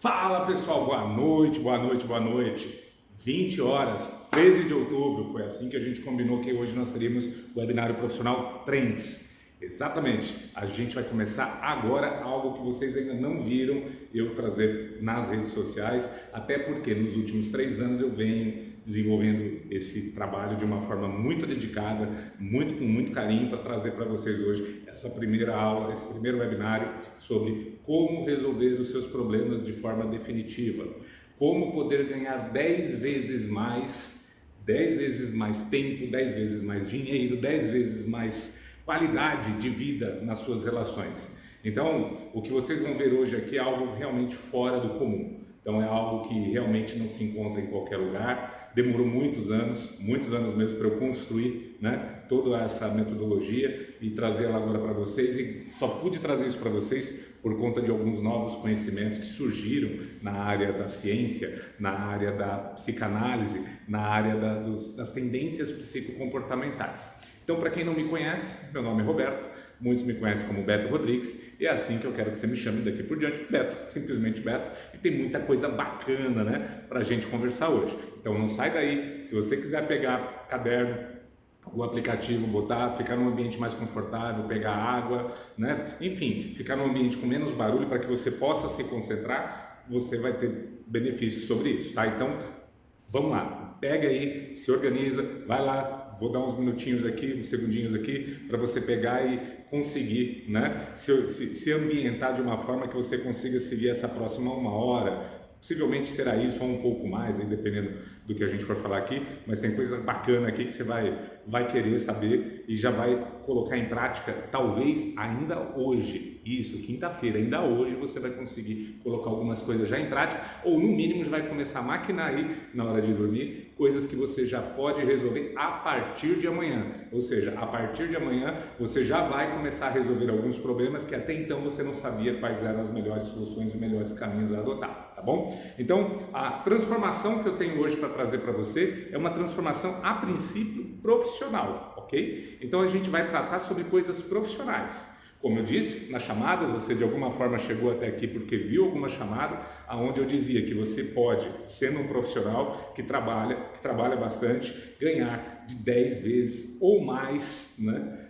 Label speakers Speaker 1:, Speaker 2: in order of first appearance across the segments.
Speaker 1: Fala pessoal, boa noite, boa noite, boa noite. 20 horas, 13 de outubro, foi assim que a gente combinou que hoje nós teríamos o webinário profissional Trends. Exatamente, a gente vai começar agora algo que vocês ainda não viram eu trazer nas redes sociais, até porque nos últimos 3 anos eu venho desenvolvendo esse trabalho de uma forma muito dedicada, com muito carinho para trazer para vocês hoje essa primeira aula, esse primeiro webinário sobre como resolver os seus problemas de forma definitiva, como poder ganhar 10 vezes mais tempo, 10 vezes mais dinheiro, 10 vezes mais qualidade de vida nas suas relações. Então, o que vocês vão ver hoje aqui é algo realmente fora do comum. Então, é algo que realmente não se encontra em qualquer lugar. Demorou muitos anos mesmo para eu construir, toda essa metodologia e trazer ela agora para vocês. E só pude trazer isso para vocês por conta de alguns novos conhecimentos que surgiram na área da ciência, na área da psicanálise, na área das tendências psicocomportamentais. Então, para quem não me conhece, meu nome é Roberto, muitos me conhecem como Beto Rodrigues, e é assim que eu quero que você me chame daqui por diante, Beto, simplesmente Beto, e tem muita coisa bacana, para a gente conversar hoje. Então não sai daí, se você quiser pegar caderno, o aplicativo, ficar num ambiente mais confortável, pegar água, enfim, ficar num ambiente com menos barulho para que você possa se concentrar, você vai ter benefícios sobre isso, tá? Então, vamos lá, pega aí, se organiza, vai lá, vou dar uns minutinhos aqui, uns segundinhos aqui, para você pegar e conseguir, se ambientar de uma forma que você consiga seguir essa próxima 1 hora. Possivelmente será isso ou um pouco mais, aí dependendo do que a gente for falar aqui, mas tem coisa bacana aqui que você vai querer saber e já vai colocar em prática, talvez ainda hoje. Isso, quinta-feira, ainda hoje você vai conseguir colocar algumas coisas já em prática, ou no mínimo já vai começar a maquinar aí na hora de dormir, coisas que você já pode resolver a partir de amanhã. Ou seja, a partir de amanhã você já vai começar a resolver alguns problemas que até então você não sabia quais eram as melhores soluções e melhores caminhos a adotar, tá bom? Então, a transformação que eu tenho hoje para trazer para você é uma transformação a princípio profissional, ok? Então a gente vai tratar sobre coisas profissionais. Como eu disse, nas chamadas, você de alguma forma chegou até aqui porque viu alguma chamada, onde eu dizia que você pode, sendo um profissional que trabalha bastante, ganhar de 10 vezes ou mais,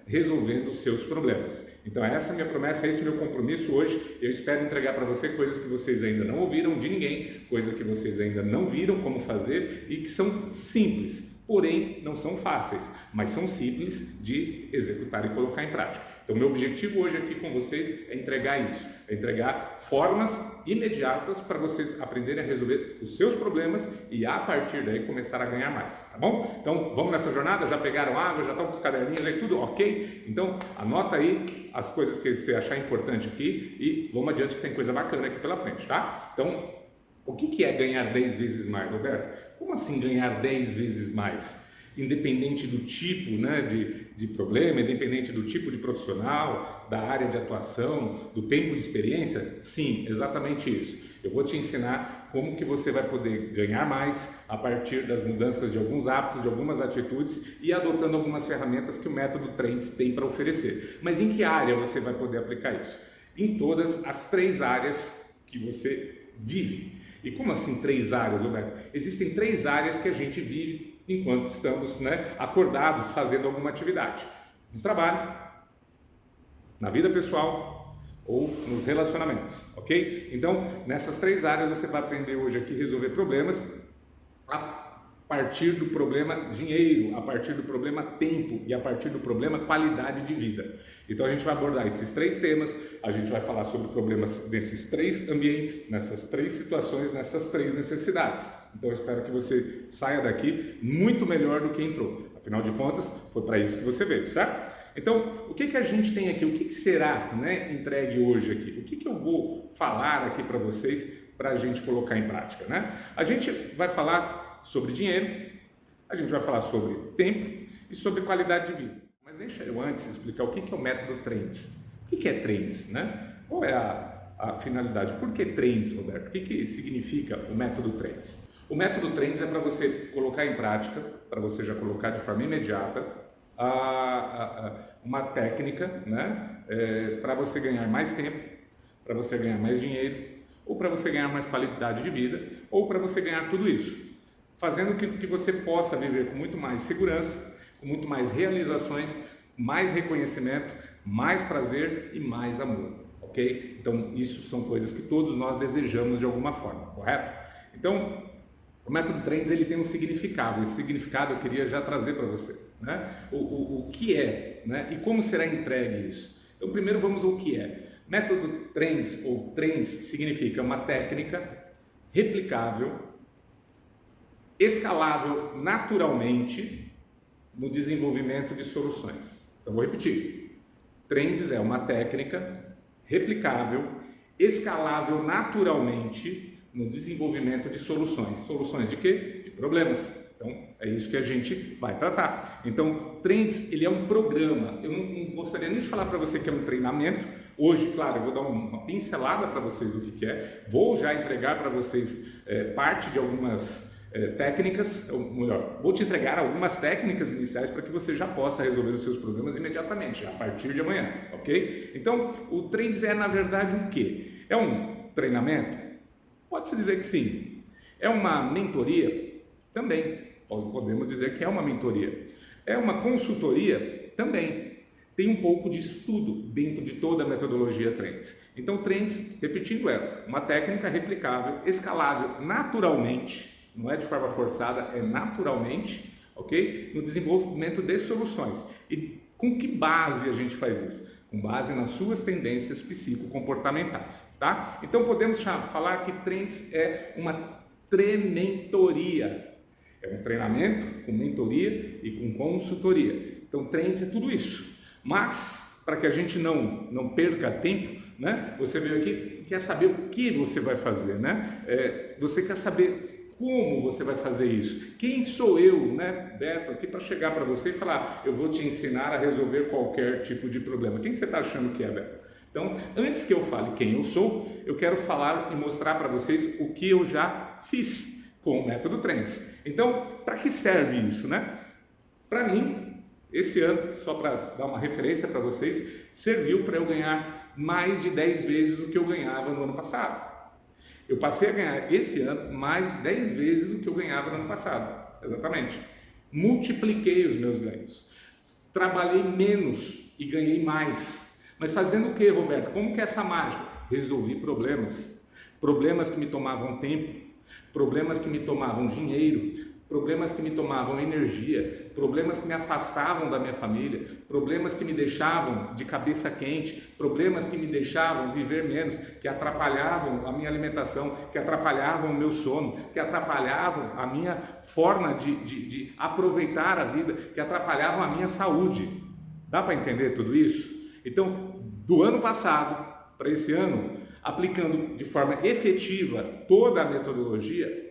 Speaker 1: resolvendo os seus problemas. Então essa é a minha promessa, esse é o meu compromisso hoje. Eu espero entregar para você coisas que vocês ainda não ouviram de ninguém, coisas que vocês ainda não viram como fazer e que são simples, porém não são fáceis, mas são simples de executar e colocar em prática. Então, meu objetivo hoje aqui com vocês é entregar isso, é entregar formas imediatas para vocês aprenderem a resolver os seus problemas e a partir daí começar a ganhar mais, tá bom? Então, vamos nessa jornada? Já pegaram água, já estão com os caderninhos aí, tudo ok? Então, anota aí as coisas que você achar importante aqui e vamos adiante que tem coisa bacana aqui pela frente, tá? Então, o que é ganhar 10 vezes mais, Roberto? Como assim ganhar 10 vezes mais? Independente do tipo de problema, independente do tipo de profissional, da área de atuação, do tempo de experiência? Sim, exatamente isso. Eu vou te ensinar como que você vai poder ganhar mais a partir das mudanças de alguns hábitos, de algumas atitudes e adotando algumas ferramentas que o método Trends tem para oferecer. Mas em que área você vai poder aplicar isso? Em todas as 3 áreas que você vive. E como assim 3 áreas, Roberto? Existem 3 áreas que a gente vive enquanto estamos acordados fazendo alguma atividade. No trabalho, na vida pessoal ou nos relacionamentos, ok? Então, nessas 3 áreas você vai aprender hoje aqui a resolver problemas a partir do problema dinheiro, a partir do problema tempo e a partir do problema qualidade de vida. Então a gente vai abordar esses 3 temas, a gente vai falar sobre problemas nesses 3 ambientes, nessas 3 situações, nessas 3 necessidades. Então eu espero que você saia daqui muito melhor do que entrou. Afinal de contas, foi para isso que você veio, certo? Então, o que a gente tem aqui? O que será entregue hoje aqui? O que eu vou falar aqui para vocês para a gente colocar em prática, A gente vai falar sobre dinheiro, a gente vai falar sobre tempo e sobre qualidade de vida. Mas deixa eu antes explicar o que é o método Trends. O que é Trends, Qual é a finalidade? Por que Trends, Roberto? O que significa o método Trends? O método Trends é para você colocar em prática, para você já colocar de forma imediata, uma técnica, para você ganhar mais tempo, para você ganhar mais dinheiro, ou para você ganhar mais qualidade de vida, ou para você ganhar tudo isso, fazendo que você possa viver com muito mais segurança, com muito mais realizações, mais reconhecimento, mais prazer e mais amor, ok? Então, isso são coisas que todos nós desejamos de alguma forma, correto? Então, o método Trends, ele tem um significado. Esse significado eu queria já trazer para você, né? O que é, né? E como será entregue isso? Então, primeiro vamos ao que é. Método Trends, ou Trends, significa uma técnica replicável, escalável naturalmente no desenvolvimento de soluções. Então, vou repetir. Trends é uma técnica replicável, escalável naturalmente no desenvolvimento de soluções. Soluções de quê? De problemas. Então, é isso que a gente vai tratar. Então, Trends, ele é um programa. Eu não gostaria nem de falar para você que é um treinamento. Hoje, claro, eu vou dar uma pincelada para vocês do que é. Vou já entregar para vocês parte de algumas técnicas, ou melhor, vou te entregar algumas técnicas iniciais para que você já possa resolver os seus problemas imediatamente, a partir de amanhã, ok? Então, o Trends é, na verdade, o quê? É um treinamento? Pode-se dizer que sim. É uma mentoria? Também. Podemos dizer que é uma mentoria. É uma consultoria? Também. Tem um pouco de estudo dentro de toda a metodologia Trends. Então, Trends, repetindo, é uma técnica replicável, escalável naturalmente, não é de forma forçada, é naturalmente, ok? No desenvolvimento de soluções. E com que base a gente faz isso? Com base nas suas tendências psicocomportamentais, tá? Então podemos falar que Trends é uma trementoria. É um treinamento com mentoria e com consultoria. Então Trends é tudo isso. Mas, para que a gente não perca tempo, né? Você veio aqui e quer saber o que você vai fazer, né? Você quer saber como você vai fazer isso? Quem sou eu, né, Beto, aqui para chegar para você e falar, eu vou te ensinar a resolver qualquer tipo de problema. Quem você está achando que é, Beto? Então, antes que eu fale quem eu sou, eu quero falar e mostrar para vocês o que eu já fiz com o método Trends. Então, para que serve isso, né? Para mim, esse ano, só para dar uma referência para vocês, serviu para eu ganhar mais de 10 vezes o que eu ganhava no ano passado. Eu passei a ganhar esse ano mais 10 vezes o que eu ganhava no ano passado. Exatamente. Multipliquei os meus ganhos. Trabalhei menos e ganhei mais. Mas fazendo o que, Roberto? Como que é essa mágica? Resolvi problemas. Problemas que me tomavam tempo, problemas que me tomavam dinheiro, problemas que me tomavam energia, problemas que me afastavam da minha família, problemas que me deixavam de cabeça quente, problemas que me deixavam viver menos, que atrapalhavam a minha alimentação, que atrapalhavam o meu sono, que atrapalhavam a minha forma de aproveitar a vida, que atrapalhavam a minha saúde. Dá para entender tudo isso? Então, do ano passado para esse ano, aplicando de forma efetiva toda a metodologia,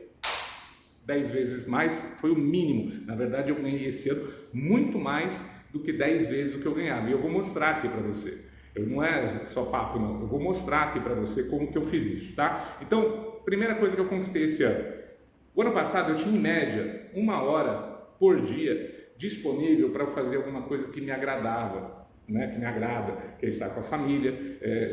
Speaker 1: 10 vezes mais foi o mínimo. Na verdade, eu ganhei esse ano muito mais do que 10 vezes o que eu ganhava. E eu vou mostrar aqui para você. Não é só papo, não. Eu vou mostrar aqui para você como que eu fiz isso, tá? Então, primeira coisa que eu conquistei esse ano. O ano passado eu tinha, em média, 1 hora por dia disponível para fazer alguma coisa que me agradava. Né, que me agrada, que é estar com a família,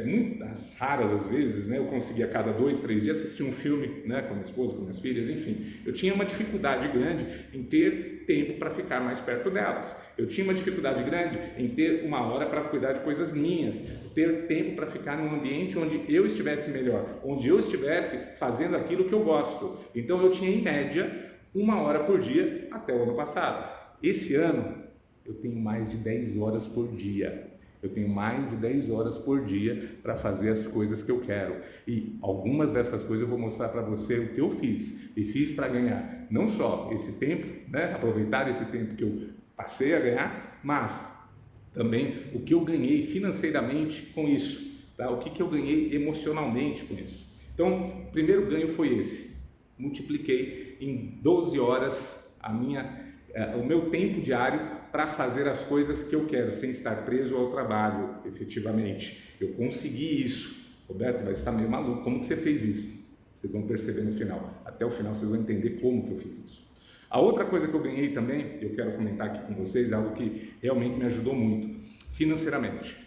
Speaker 1: muitas raras às vezes, né, eu conseguia a cada 2, 3 dias assistir um filme, né, com minha esposa, com minhas filhas, enfim, eu tinha uma dificuldade grande em ter tempo para ficar mais perto delas, eu tinha uma dificuldade grande em ter 1 hora para cuidar de coisas minhas, ter tempo para ficar num ambiente onde eu estivesse melhor, onde eu estivesse fazendo aquilo que eu gosto. Então eu tinha em média 1 hora por dia até o ano passado. Esse ano eu tenho mais de 10 horas por dia. Eu tenho mais de 10 horas por dia para fazer as coisas que eu quero. E algumas dessas coisas eu vou mostrar para você o que eu fiz. E fiz para ganhar não só esse tempo, né? Aproveitar esse tempo que eu passei a ganhar, mas também o que eu ganhei financeiramente com isso. Tá? O que eu ganhei emocionalmente com isso. Então, o primeiro ganho foi esse. Multipliquei em 12 horas o meu tempo diário para fazer as coisas que eu quero, sem estar preso ao trabalho, efetivamente. Eu consegui isso. Roberto, vai estar meio maluco. Como que você fez isso? Vocês vão perceber no final. Até o final vocês vão entender como que eu fiz isso. A outra coisa que eu ganhei também, eu quero comentar aqui com vocês, é algo que realmente me ajudou muito, financeiramente.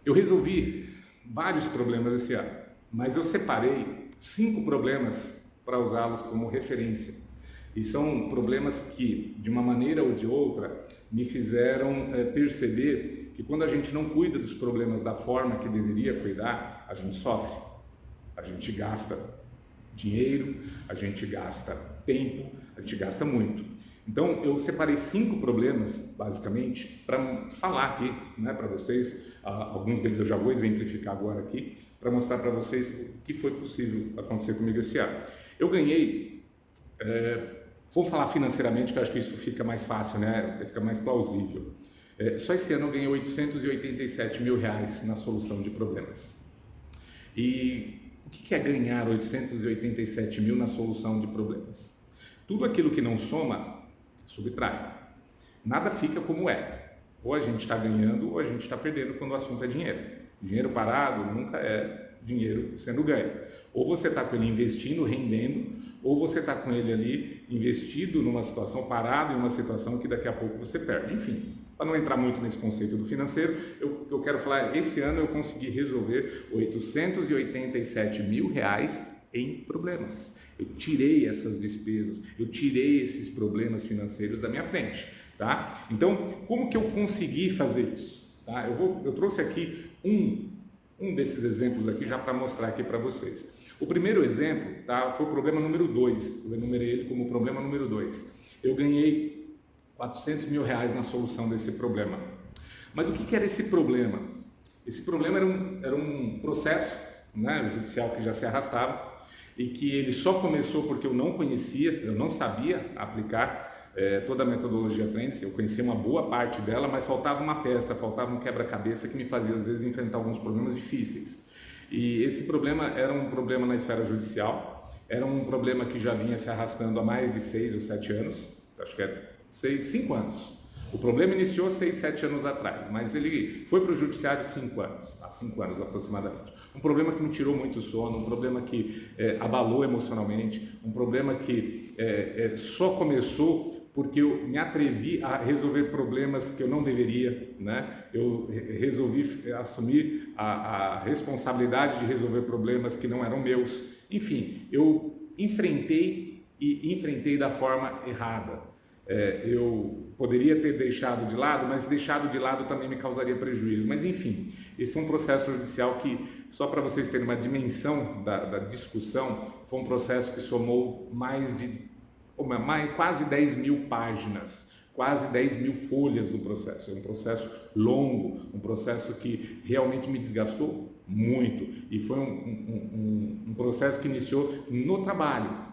Speaker 1: Eu resolvi vários problemas esse ano, mas eu separei 5 problemas para usá-los como referência. E são problemas que, de uma maneira ou de outra, me fizeram perceber que quando a gente não cuida dos problemas da forma que deveria cuidar, a gente sofre, a gente gasta dinheiro, a gente gasta tempo, a gente gasta muito. Então, eu separei 5 problemas, basicamente, para falar aqui, né, para vocês. Alguns deles eu já vou exemplificar agora aqui, para mostrar para vocês o que foi possível acontecer comigo esse ano. Eu ganhei, vou falar financeiramente, que eu acho que isso fica mais fácil, né, fica mais plausível. Só esse ano eu ganhei R$887 mil na solução de problemas. E o que é ganhar 887 mil na solução de problemas? Tudo aquilo que não soma, subtrai. Nada fica como é. Ou a gente está ganhando ou a gente está perdendo quando o assunto é dinheiro. Dinheiro parado nunca é dinheiro sendo ganho. Ou você está com ele investindo, rendendo, ou você está com ele ali investido numa situação, parado em uma situação que daqui a pouco você perde. Enfim, para não entrar muito nesse conceito do financeiro, eu quero falar, esse ano eu consegui resolver 887 mil em problemas. Eu tirei essas despesas, eu tirei esses problemas financeiros da minha frente, tá? Então, como que eu consegui fazer isso? Tá? Eu trouxe aqui um desses exemplos aqui já para mostrar aqui para vocês. O primeiro exemplo, tá, foi o problema número 2, eu enumerei ele como problema número 2. Eu ganhei R$400 mil na solução desse problema. Mas o que era esse problema? Esse problema era um processo, né, judicial que já se arrastava e que ele só começou porque eu não conhecia, eu não sabia aplicar toda a metodologia Trends. Eu conhecia uma boa parte dela, mas faltava uma peça, faltava um quebra-cabeça que me fazia às vezes enfrentar alguns problemas difíceis. E esse problema era um problema na esfera judicial, era um problema que já vinha se arrastando há mais de 6 ou 7 anos, acho que é 5 anos. O problema iniciou 6, 7 anos atrás, mas ele foi para o judiciário há 5 anos aproximadamente. Um problema que me tirou muito sono, um problema que abalou emocionalmente, um problema que só começou porque eu me atrevi a resolver problemas que eu não deveria, né? Eu resolvi assumir a responsabilidade de resolver problemas que não eram meus. Enfim, eu enfrentei da forma errada. Eu poderia ter deixado de lado, mas deixado de lado também me causaria prejuízo. Mas enfim, esse foi um processo judicial que, só para vocês terem uma dimensão da discussão, foi um processo que somou quase 10 mil páginas, quase 10 mil folhas do processo. É um processo longo, um processo que realmente me desgastou muito, e foi um processo que iniciou no trabalho.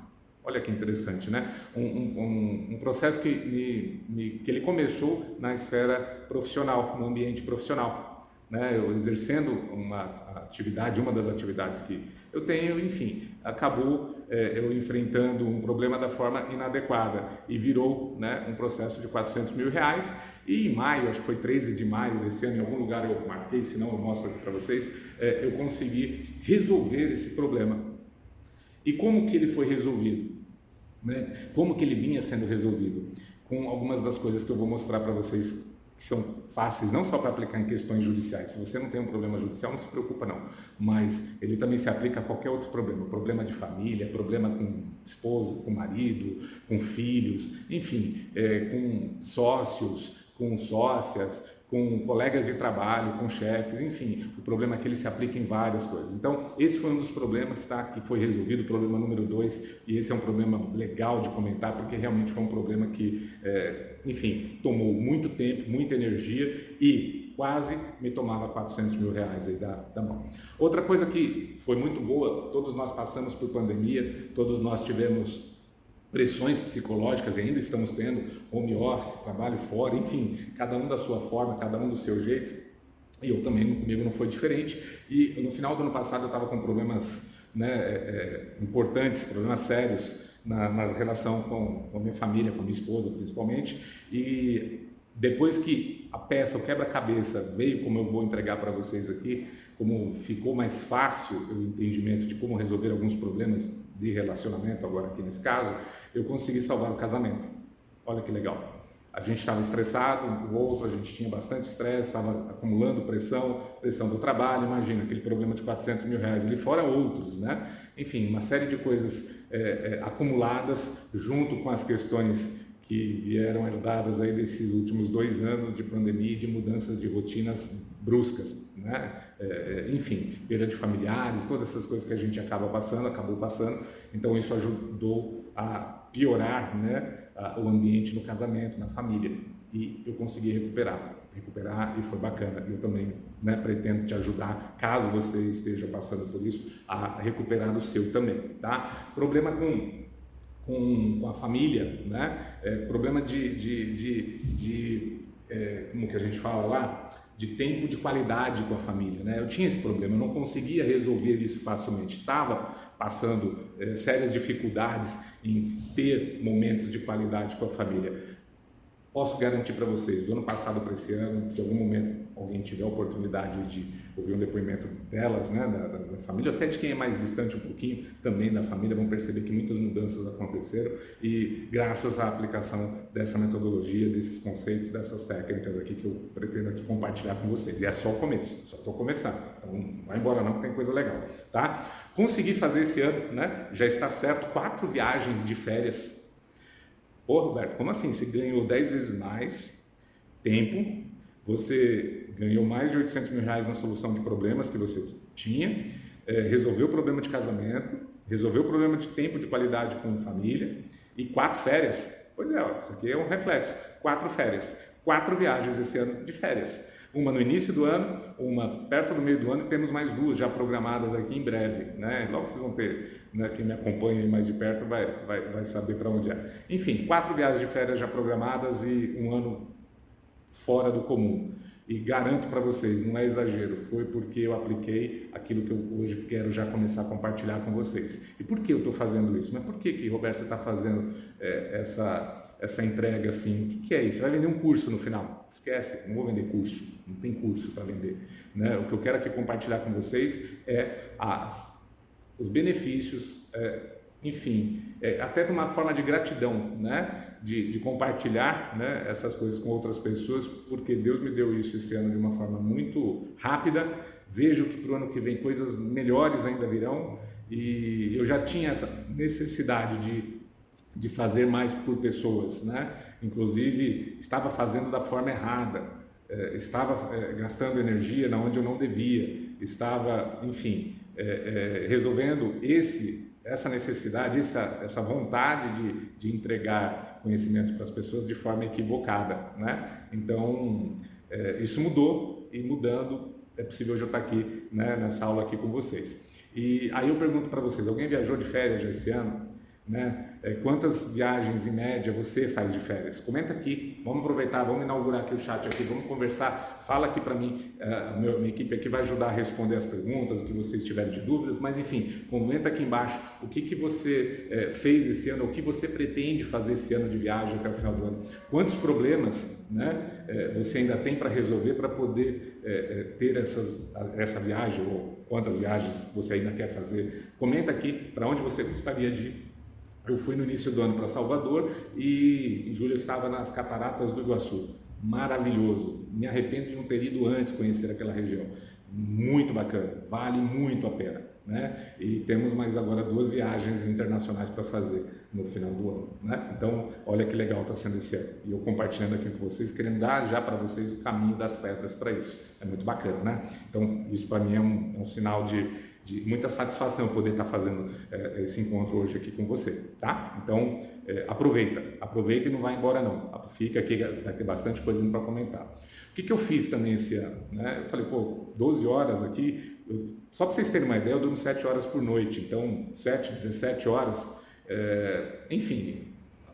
Speaker 1: Olha que interessante, né? Um processo que ele começou na esfera profissional, no ambiente profissional, né? Eu exercendo uma das atividades que eu tenho, enfim, acabou eu enfrentando um problema da forma inadequada e virou, né, um processo de R$400 mil. E em maio, acho que foi 13 de maio desse ano, em algum lugar eu marquei, senão eu mostro aqui para vocês, eu consegui resolver esse problema. E como que ele foi resolvido? Né? Como que ele vinha sendo resolvido? Com algumas das coisas que eu vou mostrar para vocês, que são fáceis, não só para aplicar em questões judiciais. Se você não tem um problema judicial, não se preocupa não, mas ele também se aplica a qualquer outro problema de família, problema com esposa, com marido, com filhos, enfim, com sócios, com sócias, com colegas de trabalho, com chefes, enfim, o problema é que ele se aplica em várias coisas. Então, esse foi um dos problemas, tá, que foi resolvido, o problema número 2, e esse é um problema legal de comentar, porque realmente foi um problema que, enfim, tomou muito tempo, muita energia e quase me tomava R$400 mil aí da mão. Outra coisa que foi muito boa, todos nós passamos por pandemia, todos nós tivemos pressões psicológicas, e ainda estamos tendo, home office, trabalho fora, enfim, cada um da sua forma, cada um do seu jeito, e eu também, comigo não foi diferente. E no final do ano passado eu estava com problemas, né, importantes, problemas sérios na relação com a minha família, com a minha esposa principalmente, e depois que a peça, o quebra-cabeça veio, como eu vou entregar para vocês aqui, como ficou mais fácil o entendimento de como resolver alguns problemas de relacionamento, agora aqui nesse caso, eu consegui salvar o casamento. Olha que legal. a gente estava estressado, o outro a gente tinha bastante estresse, estava acumulando pressão do trabalho, imagina aquele problema de 400 mil reais ali, fora outros, né? Enfim, uma série de coisas acumuladas junto com as questões que vieram herdadas aí desses últimos 2 anos de pandemia e de mudanças de rotinas bruscas, né? Enfim, perda de familiares, todas essas coisas que a gente acabou passando, então isso ajudou a piorar, né, o ambiente no casamento, na família, e eu consegui recuperar e foi bacana. Eu também, né, pretendo te ajudar, caso você esteja passando por isso, a recuperar o seu também, tá? Problema com a família, né? Problema como que a gente fala lá? De tempo de qualidade com a família, né? Eu tinha esse problema, eu não conseguia resolver isso facilmente, estava passando sérias dificuldades em ter momentos de qualidade com a família. Posso garantir para vocês, do ano passado para esse ano, se em algum momento alguém tiver a oportunidade de ouvir um depoimento delas, né, da família, até de quem é mais distante um pouquinho também da família, vão perceber que muitas mudanças aconteceram e graças à aplicação dessa metodologia, desses conceitos, dessas técnicas aqui que eu pretendo aqui compartilhar com vocês. E é só o começo, só estou começando, então não vai embora não que tem coisa legal, tá? Consegui fazer esse ano, né, já está certo, 4 viagens de férias. Pô, Roberto, como assim? Você ganhou 10 vezes mais tempo, você ganhou mais de 800 mil reais na solução de problemas que você tinha, resolveu o problema de casamento, resolveu o problema de tempo de qualidade com família e 4 férias. Pois é, ó, isso aqui é um reflexo. 4 férias, 4 viagens esse ano de férias. Uma no início do ano, uma perto do meio do ano e temos mais 2 já programadas aqui em breve, né? Logo vocês vão ter, né, quem me acompanha aí mais de perto vai saber para onde é. Enfim, 4 viagens de férias já programadas e um ano fora do comum. E garanto para vocês, não é exagero, foi porque eu apliquei aquilo que eu hoje quero já começar a compartilhar com vocês. E por que eu estou fazendo isso? Mas por que Roberto, você está fazendo essa entrega assim? O que é isso? Você vai vender um curso no final? Esquece, não vou vender curso, não tem curso para vender, né? O que eu quero aqui compartilhar com vocês é os benefícios, enfim, até de uma forma de gratidão, né? De compartilhar, né, essas coisas com outras pessoas, porque Deus me deu isso esse ano de uma forma muito rápida. Vejo que para o ano que vem coisas melhores ainda virão e eu já tinha essa necessidade de fazer mais por pessoas, né? Inclusive estava fazendo da forma errada, estava gastando energia na onde eu não devia, estava, enfim, resolvendo essa necessidade, essa vontade de entregar conhecimento para as pessoas de forma equivocada, né? Então, isso mudou e mudando é possível hoje eu estar aqui, né, nessa aula aqui com vocês. E aí eu pergunto para vocês, alguém viajou de férias já esse ano? Né? Quantas viagens em média você faz de férias? Comenta aqui, vamos aproveitar, vamos inaugurar aqui o chat aqui, vamos conversar, fala aqui para mim, minha equipe aqui vai ajudar a responder as perguntas, o que vocês tiverem de dúvidas, mas enfim, comenta aqui embaixo o que você fez esse ano, o que você pretende fazer esse ano de viagem até o final do ano, quantos problemas, né, você ainda tem para resolver para poder ter essa viagem, ou quantas viagens você ainda quer fazer. Comenta aqui para onde você gostaria de ir. Eu fui no início do ano para Salvador e em julho eu estava nas Cataratas do Iguaçu. Maravilhoso. Me arrependo de não ter ido antes conhecer aquela região. Muito bacana, vale muito a pena, né? E temos mais agora 2 viagens internacionais para fazer no final do ano, né? Então, olha que legal está sendo esse ano. E eu compartilhando aqui com vocês, querendo dar já para vocês o caminho das pedras para isso. É muito bacana, né? Então, isso para mim é um sinal de muita satisfação poder estar fazendo esse encontro hoje aqui com você, tá? Então, aproveita e não vai embora não. Fica aqui, vai ter bastante coisa para comentar. O que eu fiz também esse ano, né? Eu falei, 12 horas aqui, só para vocês terem uma ideia, eu durmo 7 horas por noite, então 17 horas, enfim,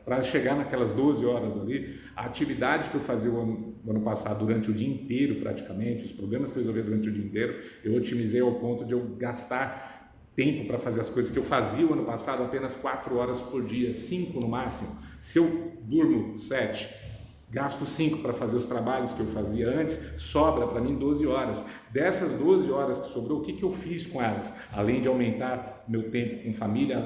Speaker 1: para chegar naquelas 12 horas ali, a atividade que eu fazia o ano passado durante o dia inteiro praticamente, os problemas que eu resolvi durante o dia inteiro, eu otimizei ao ponto de eu gastar tempo para fazer as coisas que eu fazia o ano passado apenas 4 horas por dia, 5 no máximo. Se eu durmo 7, gasto 5 para fazer os trabalhos que eu fazia antes, sobra para mim 12 horas. Dessas 12 horas que sobrou, o que eu fiz com elas? Além de aumentar meu tempo com família,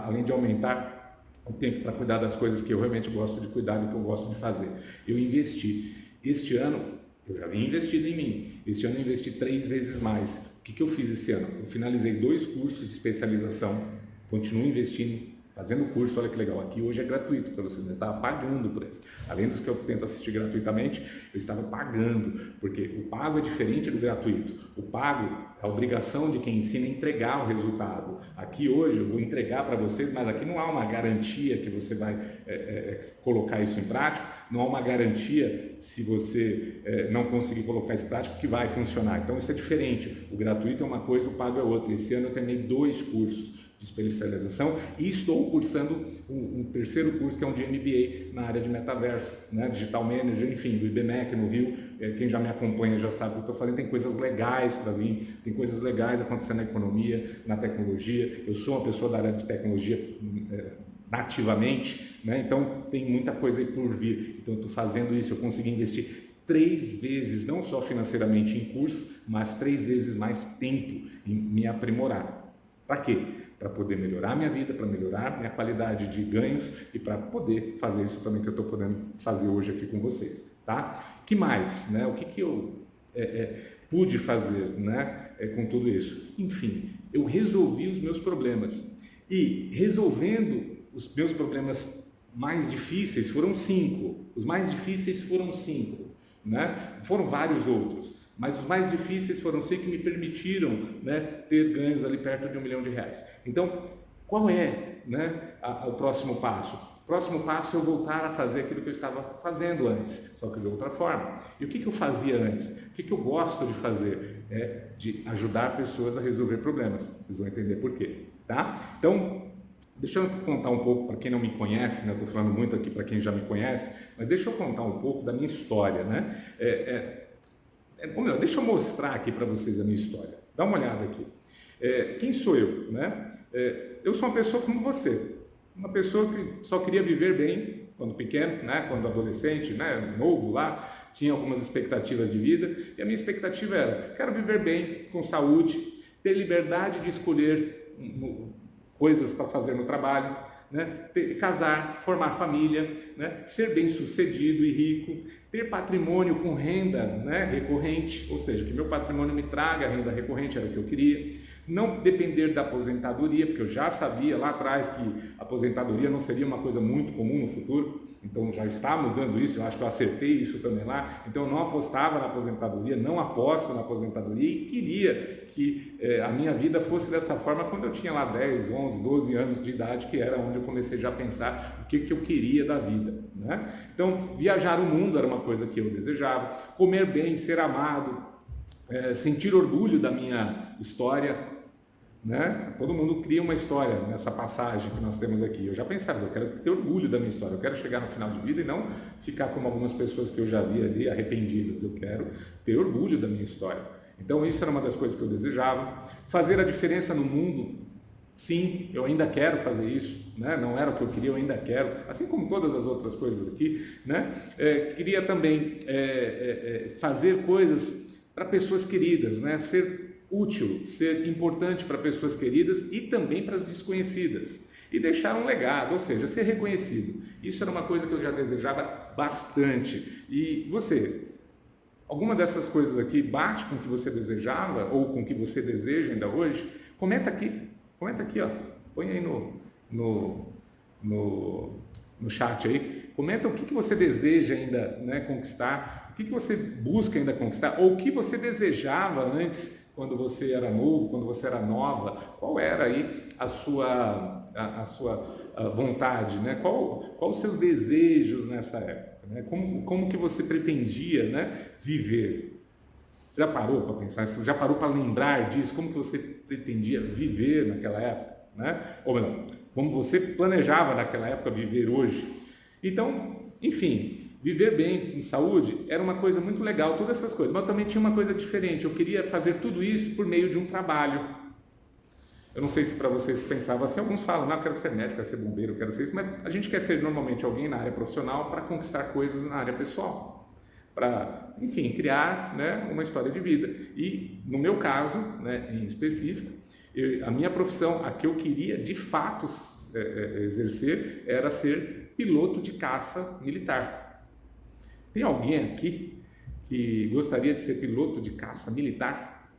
Speaker 1: além de aumentar o tempo para cuidar das coisas que eu realmente gosto de cuidar e que eu gosto de fazer. Eu investi. Este ano, eu já vinha investido em mim. Este ano eu investi 3 vezes mais. O que eu fiz esse ano? Eu finalizei 2 cursos de especialização, continuo investindo, fazendo curso. Olha que legal, aqui hoje é gratuito para você, eu estava pagando por isso. Além dos que eu tento assistir gratuitamente, eu estava pagando, porque o pago é diferente do gratuito. O pago é a obrigação de quem ensina a entregar o resultado. Aqui hoje eu vou entregar para vocês, mas aqui não há uma garantia que você vai colocar isso em prática, não há uma garantia se você não conseguir colocar isso em prática que vai funcionar. Então isso é diferente, o gratuito é uma coisa, o pago é outra. Esse ano eu terminei 2 cursos de especialização e estou cursando um terceiro curso que é um de MBA na área de metaverso, né? Digital Manager, enfim, do IBMEC no Rio. Quem já me acompanha já sabe o que eu estou falando, tem coisas legais para vir, tem coisas legais acontecendo na economia, na tecnologia. Eu sou uma pessoa da área de tecnologia nativamente, né? Então tem muita coisa aí por vir. Então eu estou fazendo isso, eu consegui investir 3 vezes, não só financeiramente em curso, mas 3 vezes mais tempo em me aprimorar. Para quê? Para poder melhorar minha vida, para melhorar minha qualidade de ganhos e para poder fazer isso também que eu estou podendo fazer hoje aqui com vocês, tá? Que mais, né? O que eu pude fazer, né? Com tudo isso? Enfim, eu resolvi os meus problemas e resolvendo os meus problemas mais difíceis foram 5. Os mais difíceis foram 5, né? Foram vários outros. Mas os mais difíceis foram 5 que me permitiram, né, ter ganhos ali perto de R$1 milhão. Então, qual é, né, o próximo passo? O próximo passo é eu voltar a fazer aquilo que eu estava fazendo antes, só que de outra forma. E o que eu fazia antes? O que eu gosto de fazer? É de ajudar pessoas a resolver problemas. Vocês vão entender por quê, tá? Então, deixa eu contar um pouco para quem não me conhece, né? Estou falando muito aqui para quem já me conhece, mas deixa eu contar um pouco da minha história, né? Deixa eu mostrar aqui para vocês a minha história. Dá uma olhada aqui. Quem sou eu, né? Eu sou uma pessoa como você, uma pessoa que só queria viver bem quando pequeno, né? Quando adolescente, né? Novo lá, tinha algumas expectativas de vida e a minha expectativa era: quero viver bem, com saúde, ter liberdade de escolher coisas para fazer no trabalho, né? Casar, formar família, né? Ser bem-sucedido e rico, ter patrimônio com renda, né, recorrente, ou seja, que meu patrimônio me traga renda recorrente, era o que eu queria. Não depender da aposentadoria, porque eu já sabia lá atrás que a aposentadoria não seria uma coisa muito comum no futuro, então já está mudando isso, eu acho que eu acertei isso também lá. Então eu não apostava na aposentadoria, não aposto na aposentadoria e queria que a minha vida fosse dessa forma quando eu tinha lá 10, 11, 12 anos de idade, que era onde eu comecei já a pensar o que eu queria da vida, né? Então, viajar o mundo era uma coisa que eu desejava, comer bem, ser amado, sentir orgulho da minha história, né? Todo mundo cria uma história nessa passagem que nós temos aqui. Eu já pensava, eu quero ter orgulho da minha história, eu quero chegar no final de vida e não ficar como algumas pessoas que eu já vi ali arrependidas. Eu quero ter orgulho da minha história. Então isso era uma das coisas que eu desejava. Fazer a diferença no mundo, sim, eu ainda quero fazer isso, né? Não era o que eu queria, eu ainda quero, assim como todas as outras coisas aqui, né? Queria também fazer coisas para pessoas queridas, né? Ser útil, ser importante para pessoas queridas e também para as desconhecidas. E deixar um legado, ou seja, ser reconhecido. Isso era uma coisa que eu já desejava bastante. E você, alguma dessas coisas aqui bate com o que você desejava ou com o que você deseja ainda hoje? Comenta aqui, ó. Põe aí no chat aí. Comenta o que você deseja ainda, né, conquistar, o que você busca ainda conquistar, ou o que você desejava antes, quando você era novo, quando você era nova. Qual era aí a sua vontade, né? Qual os seus desejos nessa época, né? Como que você pretendia, né, viver? Você já parou para pensar? Você já parou para lembrar disso? Como que você pretendia viver naquela época, né? Ou melhor, como você planejava naquela época viver hoje? Então, enfim, viver bem, com saúde, era uma coisa muito legal, todas essas coisas. Mas eu também tinha uma coisa diferente. Eu queria fazer tudo isso por meio de um trabalho. Eu não sei se para vocês pensavam assim, alguns falam, não, eu quero ser médico, quero ser bombeiro, eu quero ser isso, mas a gente quer ser normalmente alguém na área profissional para conquistar coisas na área pessoal, para, enfim, criar, né, uma história de vida. E no meu caso, né, em específico, a minha profissão, a que eu queria de fato exercer era ser piloto de caça militar. Tem alguém aqui que gostaria de ser piloto de caça militar?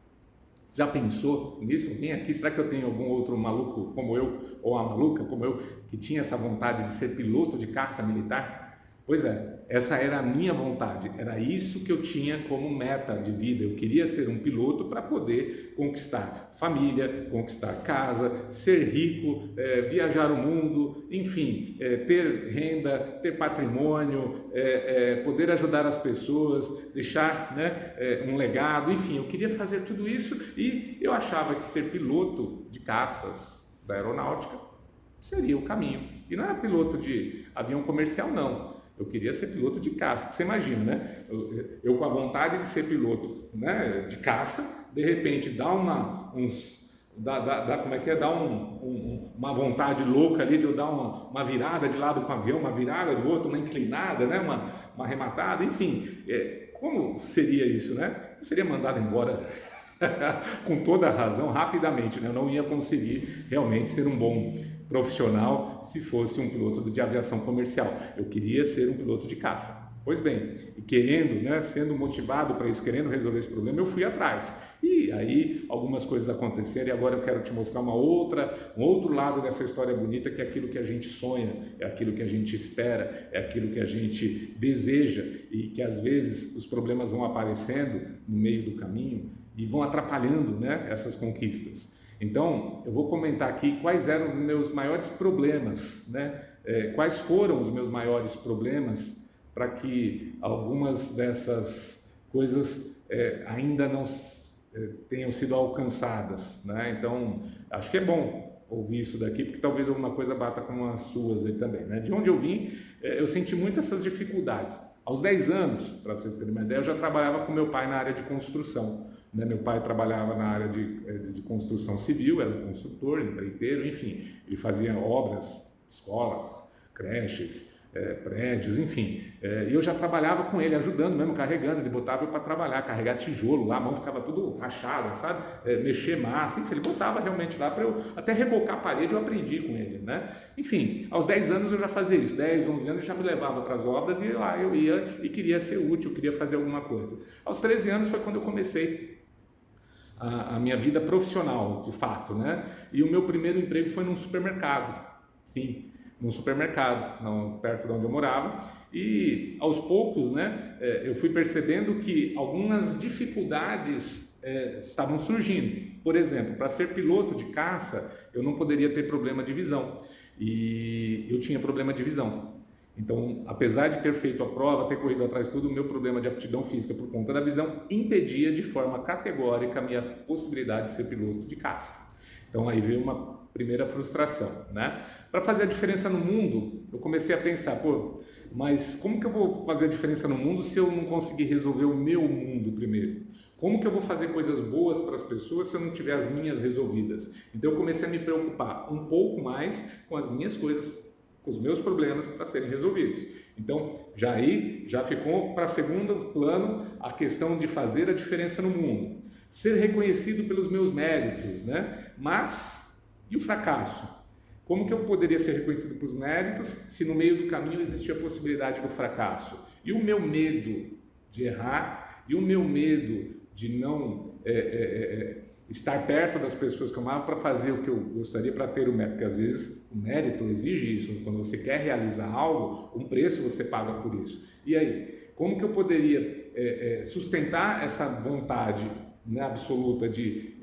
Speaker 1: Já pensou nisso? Alguém aqui? Será que eu tenho algum outro maluco como eu, ou uma maluca como eu, que tinha essa vontade de ser piloto de caça militar? Pois é, essa era a minha vontade, era isso que eu tinha como meta de vida. Eu queria ser um piloto para poder conquistar família, conquistar casa, ser rico, viajar o mundo, enfim, ter renda, ter patrimônio, poder ajudar as pessoas, deixar, né, um legado, enfim, eu queria fazer tudo isso e eu achava que ser piloto de caças da aeronáutica seria o caminho. E não era piloto de avião comercial, não. Eu queria ser piloto de caça. Você imagina, né? Eu com a vontade de ser piloto, né, de caça, de repente dá uma vontade louca ali de eu dar uma virada de lado com o avião, uma virada do outro, uma inclinada, né, uma arrematada, enfim. Como seria isso, né? Eu seria mandado embora com toda a razão, rapidamente, né? Eu não ia conseguir realmente ser um bom profissional se fosse um piloto de aviação comercial. Eu queria ser um piloto de caça. Pois bem, e querendo, né, sendo motivado para isso, querendo resolver esse problema, eu fui atrás. E aí algumas coisas aconteceram e agora eu quero te mostrar um outro lado dessa história bonita, que é aquilo que a gente sonha, é aquilo que a gente espera, é aquilo que a gente deseja e que às vezes os problemas vão aparecendo no meio do caminho e vão atrapalhando, né, essas conquistas. Então, eu vou comentar aqui quais eram os meus maiores problemas, né? Quais foram os meus maiores problemas para que algumas dessas coisas ainda não tenham sido alcançadas, né? Então, acho que é bom ouvir isso daqui, porque talvez alguma coisa bata com as suas aí também, né? De onde eu vim, eu senti muito essas dificuldades. Aos 10 anos, para vocês terem uma ideia, eu já trabalhava com meu pai na área de construção. Meu pai trabalhava na área de construção civil, era um construtor, empreiteiro, enfim, ele fazia obras, escolas, creches, prédios, enfim. E eu já trabalhava com ele, ajudando mesmo, carregando, ele botava eu para trabalhar, carregar tijolo lá, a mão ficava tudo rachada, sabe? Mexer massa, enfim, ele botava realmente lá para eu até rebocar a parede, eu aprendi com ele, né? Enfim, aos 10 anos eu já fazia isso, 10, 11 anos eu já me levava para as obras e lá eu ia e queria ser útil, queria fazer alguma coisa. Aos 13 anos foi quando eu comecei a minha vida profissional, de fato, né? E o meu primeiro emprego foi num supermercado, sim, num supermercado, perto de onde eu morava, e aos poucos, né, eu fui percebendo que algumas dificuldades estavam surgindo. Por exemplo, para ser piloto de caça, eu não poderia ter problema de visão, e eu tinha problema de visão. Então, apesar de ter feito a prova, ter corrido atrás de tudo, o meu problema de aptidão física por conta da visão impedia de forma categórica a minha possibilidade de ser piloto de caça. Então, aí veio uma primeira frustração, né? Para fazer a diferença no mundo, eu comecei a pensar, mas como que eu vou fazer a diferença no mundo se eu não conseguir resolver o meu mundo primeiro? Como que eu vou fazer coisas boas para as pessoas se eu não tiver as minhas resolvidas? Então, eu comecei a me preocupar um pouco mais com as minhas coisas, com os meus problemas para serem resolvidos. Então, já ficou para segundo plano a questão de fazer a diferença no mundo. Ser reconhecido pelos meus méritos, né? Mas, e o fracasso? Como que eu poderia ser reconhecido pelos méritos se no meio do caminho existia a possibilidade do fracasso? E o meu medo de errar, e o meu medo de não estar perto das pessoas que eu amava para fazer o que eu gostaria, para ter o mérito, porque às vezes o mérito exige isso. Quando você quer realizar algo, um preço você paga por isso. E aí, como que eu poderia sustentar essa vontade, né, absoluta de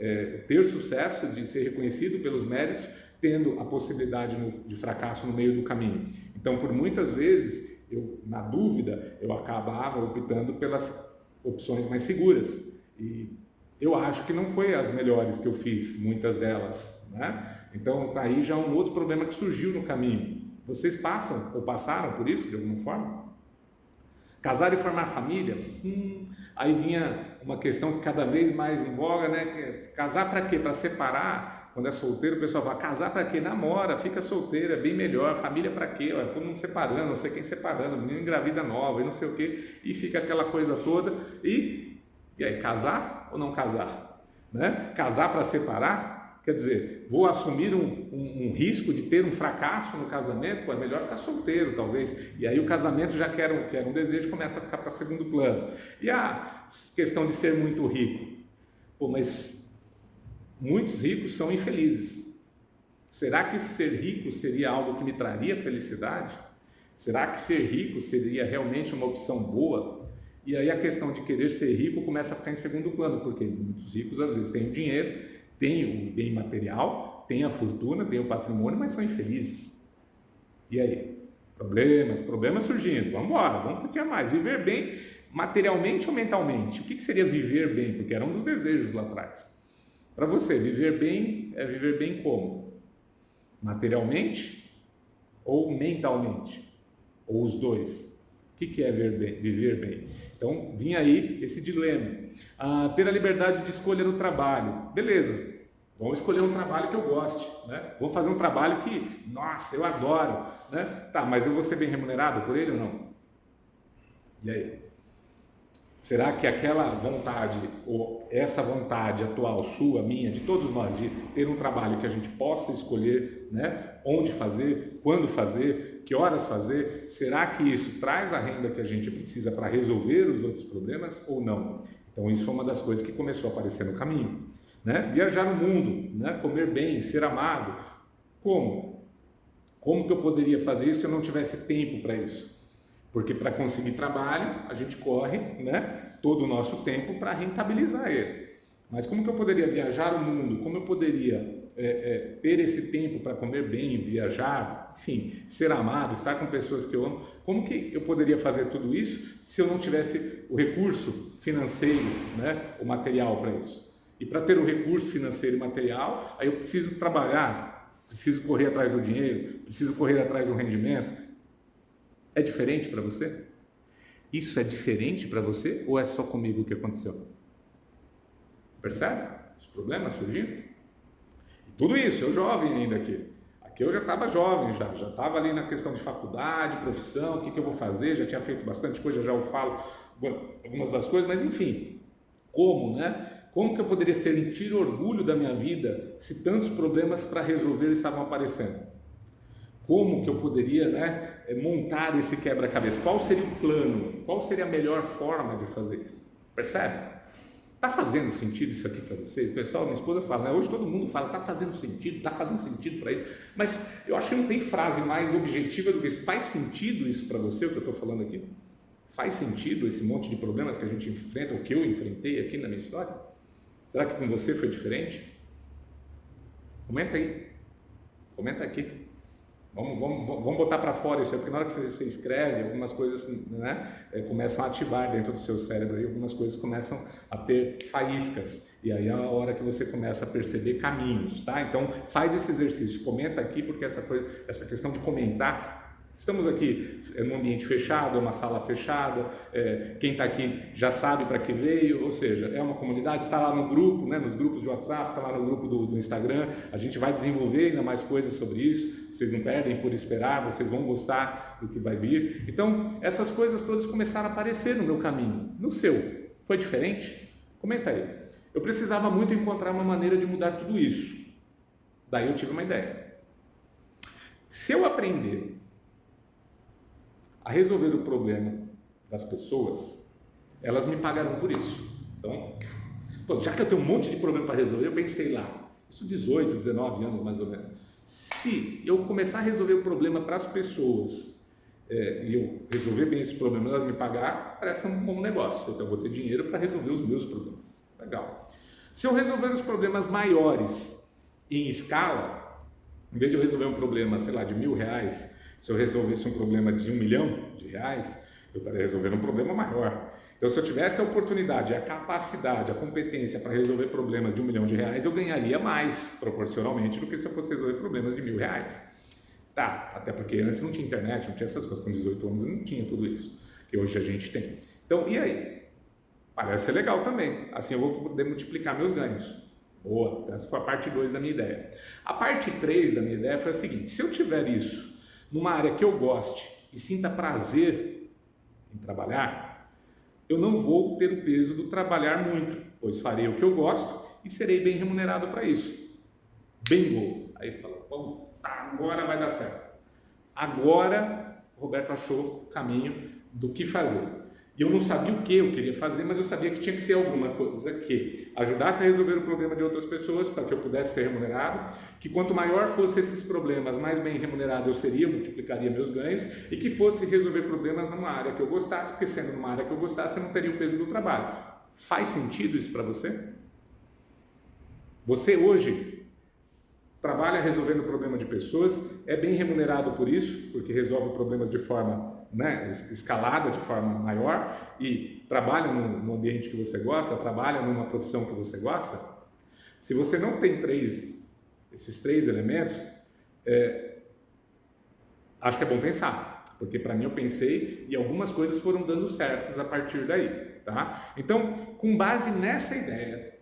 Speaker 1: ter sucesso, de ser reconhecido pelos méritos, tendo a possibilidade de fracasso no meio do caminho? Então, por muitas vezes, na dúvida, eu acabava optando pelas opções mais seguras. E eu acho que não foi as melhores que eu fiz, muitas delas, né? Então, tá aí já um outro problema que surgiu no caminho. Vocês passam ou passaram por isso de alguma forma? Casar e formar família? Aí vinha uma questão que cada vez mais em voga, né? Casar para quê? Para separar? Quando é solteiro, o pessoal fala, casar para quê? Namora, fica solteira, é bem melhor. Família para quê? Olha, todo mundo separando, não sei quem separando, menino engravida nova e não sei o quê. E fica aquela coisa toda. E aí, casar ou não casar? Né? Casar para separar? Quer dizer, vou assumir um risco de ter um fracasso no casamento? Pô, é melhor ficar solteiro, talvez. E aí o casamento já que era um desejo, começa a ficar para segundo plano. E a questão de ser muito rico? Pô, mas muitos ricos são infelizes. Será que ser rico seria algo que me traria felicidade? Será que ser rico seria realmente uma opção boa? E aí a questão de querer ser rico começa a ficar em segundo plano, porque muitos ricos às vezes têm o dinheiro, têm o bem material, têm a fortuna, têm o patrimônio, mas são infelizes. E aí? Problemas surgindo. Vamos embora, vamos curtir mais. Viver bem materialmente ou mentalmente? O que seria viver bem? Porque era um dos desejos lá atrás. Para você, viver bem é viver bem como? Materialmente ou mentalmente? Ou os dois? O que é viver bem? Então, vinha aí esse dilema. Ter a liberdade de escolha no trabalho. Beleza, vamos escolher um trabalho que eu goste, né? Vou fazer um trabalho que, nossa, eu adoro, né? Tá, mas eu vou ser bem remunerado por ele ou não? E aí? Será que aquela vontade, ou essa vontade atual, sua, minha, de todos nós, de ter um trabalho que a gente possa escolher, né? Onde fazer, quando fazer, que horas fazer, será que isso traz a renda que a gente precisa para resolver os outros problemas ou não? Então isso foi uma das coisas que começou a aparecer no caminho, né? Viajar no mundo, né? Comer bem, ser amado. Como? Como que eu poderia fazer isso se eu não tivesse tempo para isso? Porque para conseguir trabalho, a gente corre, né, todo o nosso tempo para rentabilizar ele. Mas como que eu poderia viajar o mundo? Como eu poderia ter esse tempo para comer bem, viajar, enfim, ser amado, estar com pessoas que eu amo? Como que eu poderia fazer tudo isso se eu não tivesse o recurso financeiro, né, o material para isso? E para ter o recurso financeiro e material, aí eu preciso trabalhar, preciso correr atrás do dinheiro, preciso correr atrás do rendimento. É diferente para você? Isso é diferente para você ou é só comigo que aconteceu? Percebe? Os problemas surgindo? E tudo isso, eu jovem ainda aqui. Aqui eu já estava jovem, já estava ali na questão de faculdade, profissão, o que eu vou fazer, já tinha feito bastante coisa, já eu falo algumas das coisas, mas enfim, como, né? Como que eu poderia sentir orgulho da minha vida se tantos problemas para resolver estavam aparecendo? Como que eu poderia, né, montar esse quebra-cabeça? Qual seria o plano? Qual seria a melhor forma de fazer isso? Percebe? Está fazendo sentido isso aqui para vocês? Pessoal, minha esposa fala, né? Hoje todo mundo fala, está fazendo sentido para isso. Mas eu acho que não tem frase mais objetiva do que isso. Faz sentido isso para você, o que eu estou falando aqui? Faz sentido esse monte de problemas que a gente enfrenta, o que eu enfrentei aqui na minha história? Será que com você foi diferente? Comenta aí. Comenta aqui. Vamos botar para fora isso aí, porque na hora que você escreve, algumas coisas, né, começam a ativar dentro do seu cérebro, e algumas coisas começam a ter faíscas, e aí é a hora que você começa a perceber caminhos, tá? Então faz esse exercício, comenta aqui, porque essa questão de comentar, estamos aqui num ambiente fechado, é uma sala fechada, quem está aqui já sabe para que veio, ou seja, é uma comunidade, está lá no grupo, né, nos grupos de WhatsApp, está lá no grupo do Instagram, a gente vai desenvolver ainda mais coisas sobre isso, vocês não perdem por esperar, vocês vão gostar do que vai vir. Então, essas coisas todas começaram a aparecer no meu caminho. No seu, foi diferente? Comenta aí. Eu precisava muito encontrar uma maneira de mudar tudo isso. Daí eu tive uma ideia. Se eu aprender a resolver o problema das pessoas, elas me pagarão por isso. Então, já que eu tenho um monte de problema para resolver, eu pensei lá, isso 18, 19 anos mais ou menos. Se eu começar a resolver o problema para as pessoas e eu resolver bem esse problema, elas me pagar, parece um bom negócio. Então eu vou ter dinheiro para resolver os meus problemas. Legal. Se eu resolver os problemas maiores em escala, em vez de eu resolver um problema, sei lá, de R$1.000, se eu resolvesse um problema de R$1 milhão, eu estaria resolvendo um problema maior. Então, se eu tivesse a oportunidade, a capacidade, a competência para resolver problemas de R$1 milhão, eu ganharia mais, proporcionalmente, do que se eu fosse resolver problemas de R$1.000. Tá, até porque antes não tinha internet, não tinha essas coisas, com 18 anos não tinha tudo isso, que hoje a gente tem. Então, e aí? Parece ser legal também. Assim eu vou poder multiplicar meus ganhos. Boa, essa foi a parte 2 da minha ideia. A parte 3 da minha ideia foi a seguinte: se eu tiver isso numa área que eu goste e sinta prazer em trabalhar, eu não vou ter o peso do trabalhar muito, pois farei o que eu gosto e serei bem remunerado para isso. Bingo! Aí fala, agora vai dar certo. Agora o Roberto achou o caminho do que fazer. E eu não sabia o que eu queria fazer, mas eu sabia que tinha que ser alguma coisa que ajudasse a resolver o problema de outras pessoas para que eu pudesse ser remunerado, que quanto maior fossem esses problemas, mais bem remunerado eu seria, multiplicaria meus ganhos, e que fosse resolver problemas numa área que eu gostasse, porque sendo numa área que eu gostasse, eu não teria o peso do trabalho. Faz sentido isso para você? Você hoje trabalha resolvendo o problema de pessoas, é bem remunerado por isso, porque resolve problemas de forma escalada, de forma maior, e trabalha no ambiente que você gosta, trabalha numa profissão que você gosta. Se você não tem esses três elementos, acho que é bom pensar, porque para mim eu pensei e algumas coisas foram dando certos a partir daí, tá? Então, com base nessa ideia,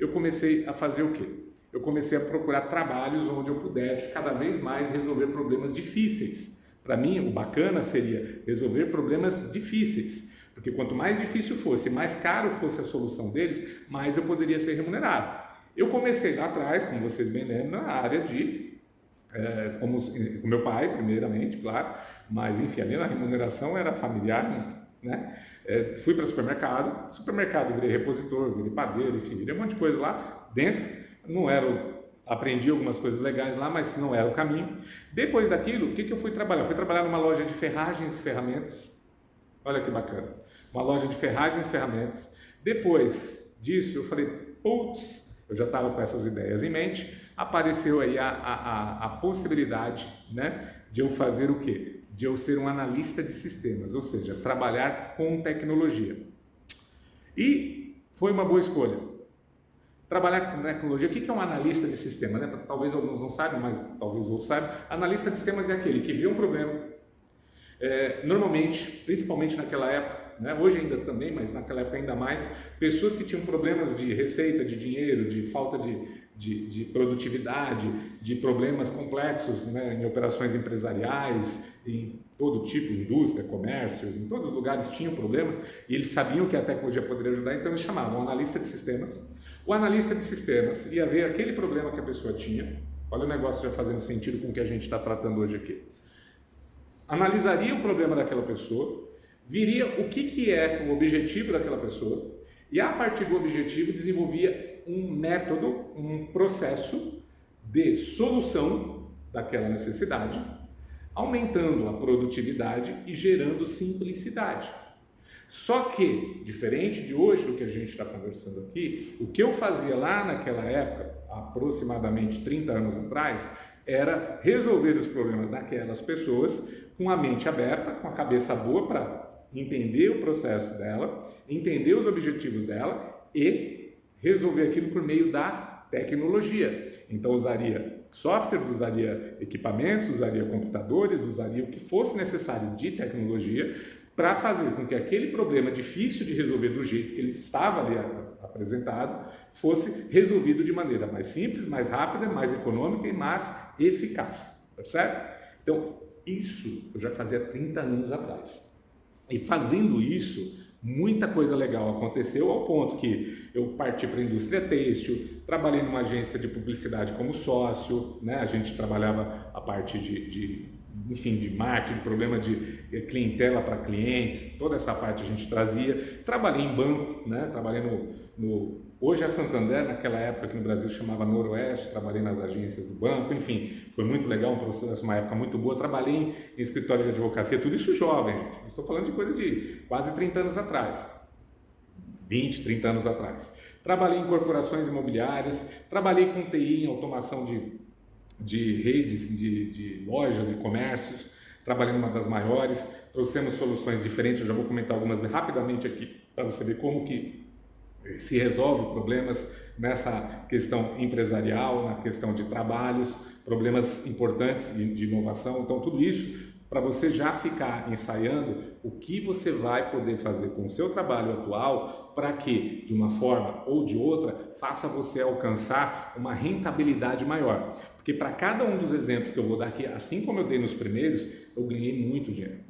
Speaker 1: eu comecei a fazer o quê? Eu comecei a procurar trabalhos onde eu pudesse cada vez mais resolver problemas difíceis. Para mim, o bacana seria resolver problemas difíceis, porque quanto mais difícil fosse, mais caro fosse a solução deles, mais eu poderia ser remunerado. Eu comecei lá atrás, como vocês bem lembram, na área com meu pai, primeiramente, claro, mas enfim, ali na remuneração era familiar, né? Fui para o supermercado virei repositor, virei padeiro, enfim, virei um monte de coisa lá dentro. Não era, aprendi algumas coisas legais lá, mas não era o caminho. Depois daquilo, o que eu fui trabalhar? Fui trabalhar numa loja de ferragens e ferramentas. Olha que bacana. Uma loja de ferragens e ferramentas. Depois disso, eu falei, putz, eu já estava com essas ideias em mente, apareceu aí a possibilidade, né, de eu fazer o quê? De eu ser um analista de sistemas, ou seja, trabalhar com tecnologia. E foi uma boa escolha. Trabalhar com tecnologia, o que é um analista de sistema? Né? Talvez alguns não saibam, mas talvez outros saibam. Analista de sistemas é aquele que vê um problema, normalmente, principalmente naquela época, né? Hoje ainda também, mas naquela época ainda mais, pessoas que tinham problemas de receita, de dinheiro, de falta de produtividade, de problemas complexos, né, em operações empresariais, em todo tipo, indústria, comércio, em todos os lugares tinham problemas e eles sabiam que a tecnologia poderia ajudar, então eles chamavam um analista de sistemas. O analista de sistemas ia ver aquele problema que a pessoa tinha, olha o negócio já fazendo sentido com o que a gente está tratando hoje aqui. Analisaria o problema daquela pessoa, viria o que é o objetivo daquela pessoa e a partir do objetivo desenvolvia um método, um processo de solução daquela necessidade, aumentando a produtividade e gerando simplicidade. Só que, diferente de hoje do que a gente está conversando aqui, o que eu fazia lá naquela época, aproximadamente 30 anos atrás, era resolver os problemas daquelas pessoas com a mente aberta, com a cabeça boa para entender o processo dela, entender os objetivos dela e resolver aquilo por meio da tecnologia. Então usaria softwares, usaria equipamentos, usaria computadores, usaria o que fosse necessário de tecnologia para fazer com que aquele problema difícil de resolver do jeito que ele estava ali apresentado fosse resolvido de maneira mais simples, mais rápida, mais econômica e mais eficaz, percebe? Então, isso eu já fazia 30 anos atrás. E fazendo isso, muita coisa legal aconteceu ao ponto que eu parti para a indústria têxtil, trabalhei numa agência de publicidade como sócio, né? A gente trabalhava a parte de marketing, de problema de clientela para clientes, toda essa parte a gente trazia. Trabalhei em banco, né? Trabalhei hoje é Santander, naquela época aqui no Brasil chamava Noroeste, trabalhei nas agências do banco, enfim, foi muito legal, um processo, uma época muito boa. Trabalhei em escritório de advocacia, tudo isso jovem, gente. Estou falando de coisa de quase 30 anos atrás, 20, 30 anos atrás. Trabalhei em corporações imobiliárias, trabalhei com TI, em automação de redes, de lojas e comércios, trabalhei numa das maiores, trouxemos soluções diferentes, eu já vou comentar algumas rapidamente aqui, para você ver como que se resolve problemas nessa questão empresarial, na questão de trabalhos, problemas importantes de inovação, então tudo isso para você já ficar ensaiando o que você vai poder fazer com o seu trabalho atual para que, de uma forma ou de outra, faça você alcançar uma rentabilidade maior. Porque para cada um dos exemplos que eu vou dar aqui, assim como eu dei nos primeiros, eu ganhei muito dinheiro.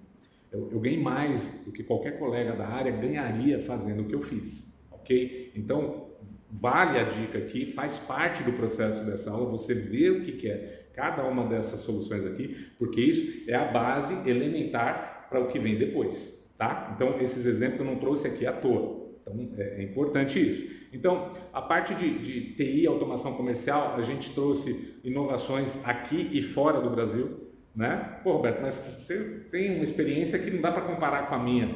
Speaker 1: Eu ganhei mais do que qualquer colega da área ganharia fazendo o que eu fiz, ok? Então, vale a dica aqui, faz parte do processo dessa aula, você vê o que é cada uma dessas soluções aqui, porque isso é a base elementar para o que vem depois, tá? Então, esses exemplos eu não trouxe aqui à toa. Então, é importante isso. Então, a parte de TI, automação comercial, a gente trouxe inovações aqui e fora do Brasil, né? Pô, Roberto, mas você tem uma experiência que não dá para comparar com a minha.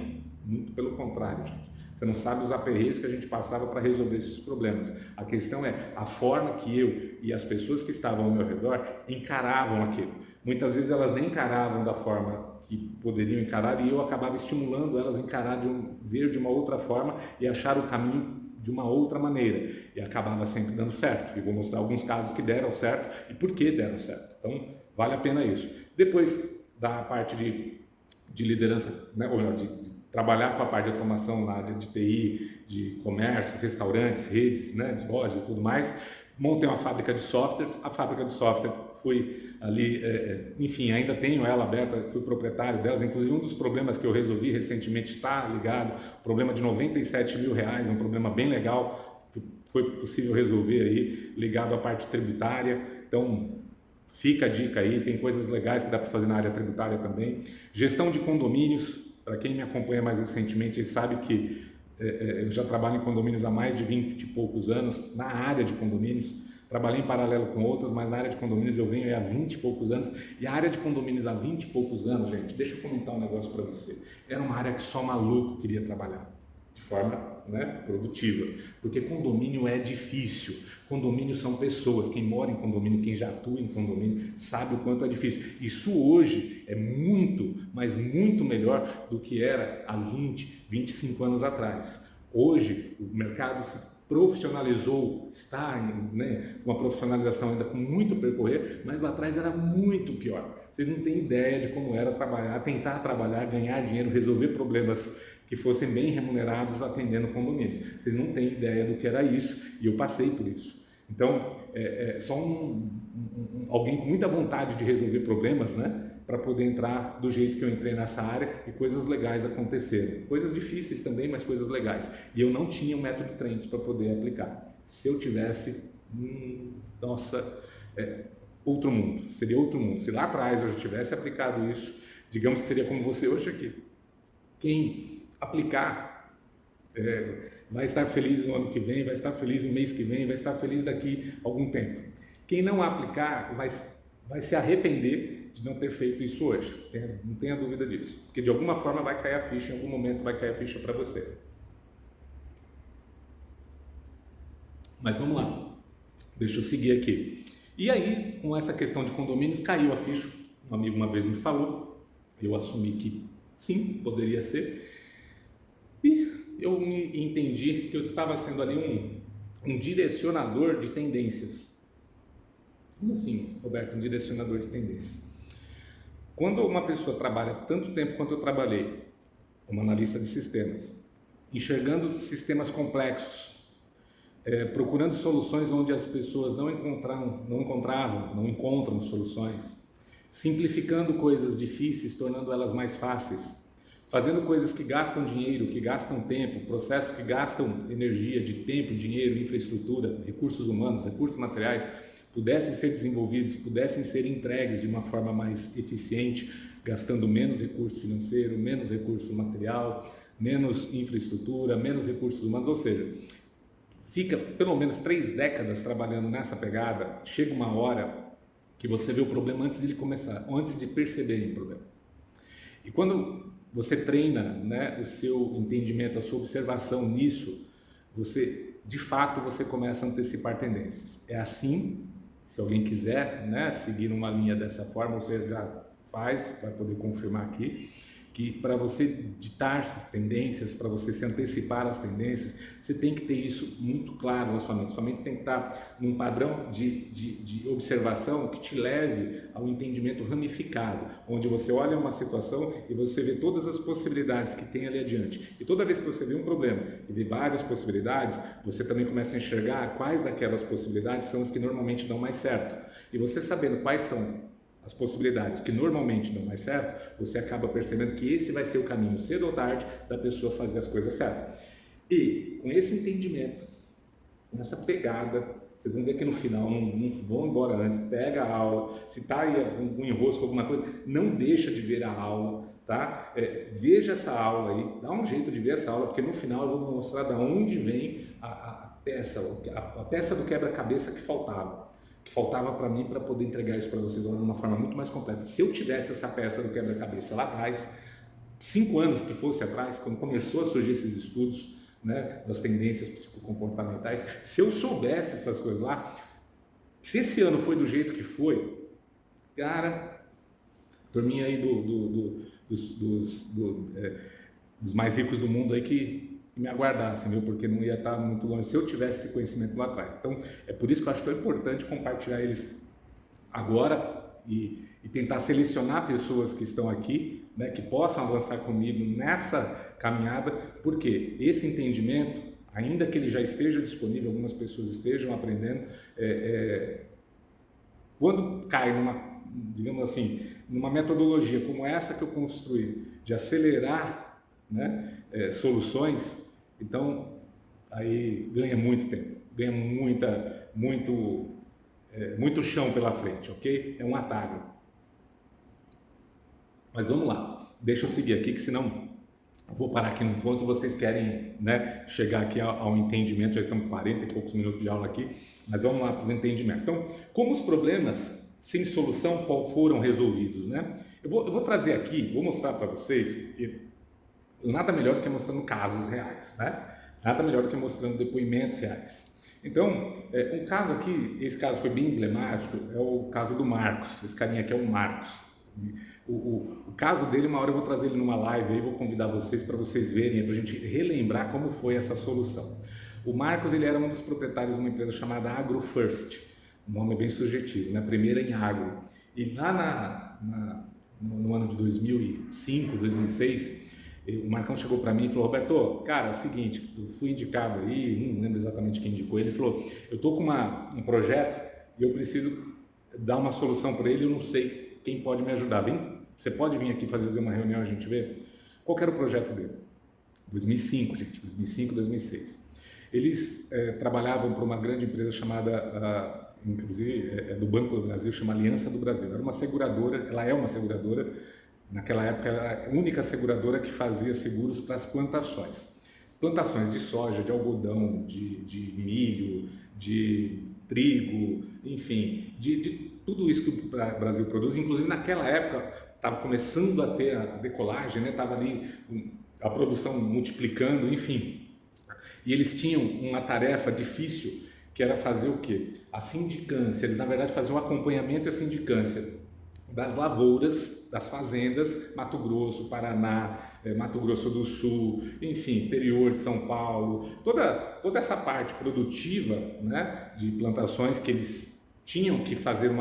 Speaker 1: Muito pelo contrário, gente. Você não sabe os aperreios que a gente passava para resolver esses problemas. A questão é a forma que eu e as pessoas que estavam ao meu redor encaravam aquilo. Muitas vezes elas nem encaravam da forma que poderiam encarar e eu acabava estimulando elas a encarar ver de uma outra forma e achar o caminho de uma outra maneira. E acabava sempre dando certo. E vou mostrar alguns casos que deram certo e por que deram certo. Então, vale a pena isso. Depois da parte de liderança, né, ou melhor, de trabalhar com a parte de automação na área de TI, de comércio, restaurantes, redes, né, de lojas e tudo mais, montei uma fábrica de softwares. A fábrica de software fui ali, enfim, ainda tenho ela aberta, fui proprietário delas. Inclusive, um dos problemas que eu resolvi recentemente está ligado, problema de R$97 mil, um problema bem legal, que foi possível resolver aí, ligado à parte tributária. Então, fica a dica aí, tem coisas legais que dá para fazer na área tributária também. Gestão de condomínios, para quem me acompanha mais recentemente, sabe que eu já trabalho em condomínios há mais de 20 e poucos anos, na área de condomínios. Trabalhei em paralelo com outras, mas na área de condomínios eu venho há 20 e poucos anos. E a área de condomínios há 20 e poucos anos, gente, deixa eu comentar um negócio para você. Era uma área que só maluco queria trabalhar, de forma, né, produtiva. Porque condomínio é difícil. Condomínio são pessoas. Quem mora em condomínio, quem já atua em condomínio, sabe o quanto é difícil. Isso hoje é muito, mas muito melhor do que era há 20, 25 anos atrás. Hoje, o mercado se profissionalizou, está né, com uma profissionalização ainda com muito a percorrer, mas lá atrás era muito pior. Vocês não têm ideia de como era trabalhar, tentar trabalhar, ganhar dinheiro, resolver problemas que fossem bem remunerados atendendo condomínios. Vocês não têm ideia do que era isso e eu passei por isso. Então, só alguém com muita vontade de resolver problemas, né? Para poder entrar do jeito que eu entrei nessa área e coisas legais aconteceram. Coisas difíceis também, mas coisas legais. E eu não tinha um método Trends para poder aplicar. Se eu tivesse, nossa, outro mundo. Seria outro mundo. Se lá atrás eu já tivesse aplicado isso, digamos que seria como você hoje aqui. Quem aplicar vai estar feliz no ano que vem, vai estar feliz no mês que vem, vai estar feliz daqui a algum tempo. Quem não aplicar vai se arrepender de não ter feito isso hoje. Não tenha dúvida disso. Porque de alguma forma vai cair a ficha, em algum momento vai cair a ficha para você. Mas vamos lá. Deixa eu seguir aqui. E aí, com essa questão de condomínios, caiu a ficha. Um amigo uma vez me falou, eu assumi que sim, poderia ser. E eu me entendi que eu estava sendo ali um direcionador de tendências. Como assim, Roberto, um direcionador de tendência? Quando uma pessoa trabalha tanto tempo quanto eu trabalhei, como analista de sistemas, enxergando sistemas complexos, procurando soluções onde as pessoas não encontram soluções, simplificando coisas difíceis, tornando elas mais fáceis, fazendo coisas que gastam dinheiro, que gastam tempo, processos que gastam energia, de tempo, dinheiro, infraestrutura, recursos humanos, recursos materiais, pudessem ser desenvolvidos, pudessem ser entregues de uma forma mais eficiente, gastando menos recurso financeiro, menos recurso material, menos infraestrutura, menos recursos humanos, ou seja, fica pelo menos 3 décadas trabalhando nessa pegada, chega uma hora que você vê o problema antes de ele começar, ou antes de perceberem o problema. E quando você treina, né, o seu entendimento, a sua observação nisso, de fato, você começa a antecipar tendências. É assim, se alguém quiser, né, seguir uma linha dessa forma, você já faz, vai poder confirmar aqui, que para você ditar tendências, para você se antecipar às tendências, você tem que ter isso muito claro na sua mente. Sua mente tem que estar num padrão de observação que te leve ao entendimento ramificado, onde você olha uma situação e você vê todas as possibilidades que tem ali adiante. E toda vez que você vê um problema e vê várias possibilidades, você também começa a enxergar quais daquelas possibilidades são as que normalmente dão mais certo. E você sabendo quais são as possibilidades que normalmente dão mais certo, você acaba percebendo que esse vai ser o caminho, cedo ou tarde, da pessoa fazer as coisas certas. E com esse entendimento, nessa pegada. Vocês vão ver que no final não vão embora antes, pega a aula, se está aí um enrosco, alguma coisa, não deixa de ver a aula, tá? Veja essa aula aí, dá um jeito de ver essa aula, porque no final eu vou mostrar de onde vem a peça do quebra-cabeça que faltava para mim para poder entregar isso para vocês de uma forma muito mais completa. Se eu tivesse essa peça do quebra-cabeça lá atrás, 5 anos que fosse atrás, quando começou a surgir esses estudos, né, das tendências psicocomportamentais, se eu soubesse essas coisas lá, se esse ano foi do jeito que foi, cara, turminha aí dos mais ricos do mundo aí que me aguardassem, viu? Porque não ia estar muito longe se eu tivesse esse conhecimento lá atrás. Então, é por isso que eu acho tão importante compartilhar eles agora e tentar selecionar pessoas que estão aqui, né, que possam avançar comigo nessa caminhada, porque esse entendimento, ainda que ele já esteja disponível, algumas pessoas estejam aprendendo, quando cai numa, digamos assim, numa metodologia como essa que eu construí, de acelerar, né, soluções, então aí ganha muito tempo, ganha muito chão pela frente, ok? É um atalho. Mas vamos lá, deixa eu seguir aqui, que senão eu vou parar aqui no ponto, vocês querem, né, chegar aqui ao entendimento, já estamos com 40 e poucos minutos de aula aqui, mas vamos lá para os entendimentos. Então, como os problemas sem solução foram resolvidos, né? Eu vou trazer aqui, vou mostrar para vocês, que nada melhor do que mostrando casos reais, né? Nada melhor do que mostrando depoimentos reais. Então, um caso aqui, esse caso foi bem emblemático, é o caso do Marcos, esse carinha aqui é o Marcos. O caso dele, uma hora eu vou trazer ele numa live aí, vou convidar vocês para vocês verem, para a gente relembrar como foi essa solução. O Marcos, ele era um dos proprietários de uma empresa chamada AgroFirst, um nome bem sugestivo, né? Primeira em agro. E lá no ano de 2005, 2006, o Marcão chegou para mim e falou: Roberto, cara, é o seguinte, eu fui indicado aí, não lembro exatamente quem indicou ele, falou: eu estou com um projeto e eu preciso dar uma solução para ele, eu não sei quem pode me ajudar. Você pode vir aqui fazer uma reunião e a gente vê? Qual que era o projeto dele? 2005, gente, 2005, 2006. Eles trabalhavam para uma grande empresa chamada, inclusive do Banco do Brasil, chama Aliança do Brasil. Era uma seguradora, ela é uma seguradora, naquela época era a única seguradora que fazia seguros para as plantações. Plantações de soja, de algodão, de milho, de trigo, enfim, de tudo isso que o Brasil produz. Inclusive naquela época estava começando a ter a decolagem, né? Estava ali a produção multiplicando, enfim. E eles tinham uma tarefa difícil, que era fazer o quê? A sindicância. Eles, na verdade, faziam o acompanhamento e a sindicância das lavouras, das fazendas, Mato Grosso, Paraná, Mato Grosso do Sul, enfim, interior de São Paulo, toda essa parte produtiva, né, de plantações que eles tinham que fazer um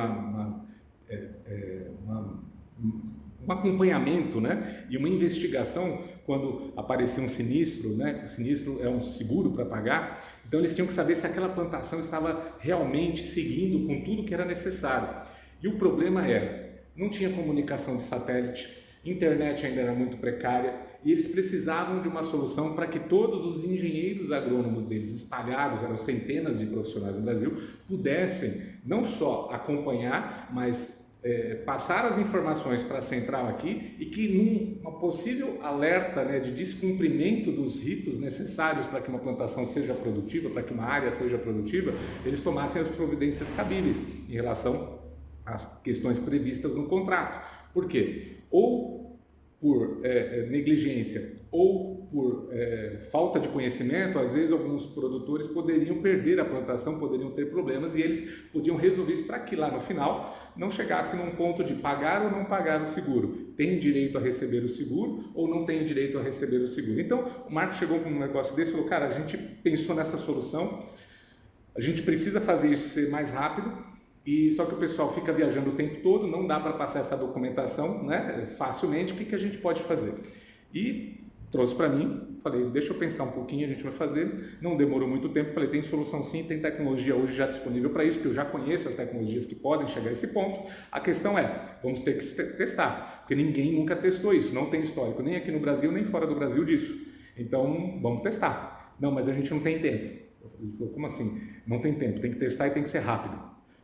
Speaker 1: acompanhamento, né, e uma investigação quando aparecia um sinistro, né, o sinistro é um seguro para pagar, então eles tinham que saber se aquela plantação estava realmente seguindo com tudo que era necessário. E o problema era, não tinha comunicação de satélite, internet ainda era muito precária e eles precisavam de uma solução para que todos os engenheiros agrônomos deles, espalhados, eram centenas de profissionais no Brasil, pudessem não só acompanhar, mas passar as informações para a central aqui e que numa possível alerta, né, de descumprimento dos ritos necessários para que uma plantação seja produtiva, para que uma área seja produtiva, eles tomassem as providências cabíveis em relação às questões previstas no contrato. Por quê? Ou por negligência ou por falta de conhecimento, às vezes alguns produtores poderiam perder a plantação, poderiam ter problemas e eles podiam resolver isso para que lá no final não chegasse num ponto de pagar ou não pagar o seguro. Tem direito a receber o seguro ou não tem direito a receber o seguro? Então, o Marcos chegou com um negócio desse e falou: cara, a gente pensou nessa solução, a gente precisa fazer isso ser mais rápido, e só que o pessoal fica viajando o tempo todo, não dá para passar essa documentação, né, facilmente, o que a gente pode fazer? E trouxe para mim, falei, deixa eu pensar um pouquinho, a gente vai fazer, não demorou muito tempo, falei, tem solução sim, tem tecnologia hoje já disponível para isso, porque eu já conheço as tecnologias que podem chegar a esse ponto, a questão é, vamos ter que testar, porque ninguém nunca testou isso, não tem histórico, nem aqui no Brasil, nem fora do Brasil disso, então vamos testar. Não, mas a gente não tem tempo. Ele falou, como assim? Não tem tempo, tem que testar e tem que ser rápido.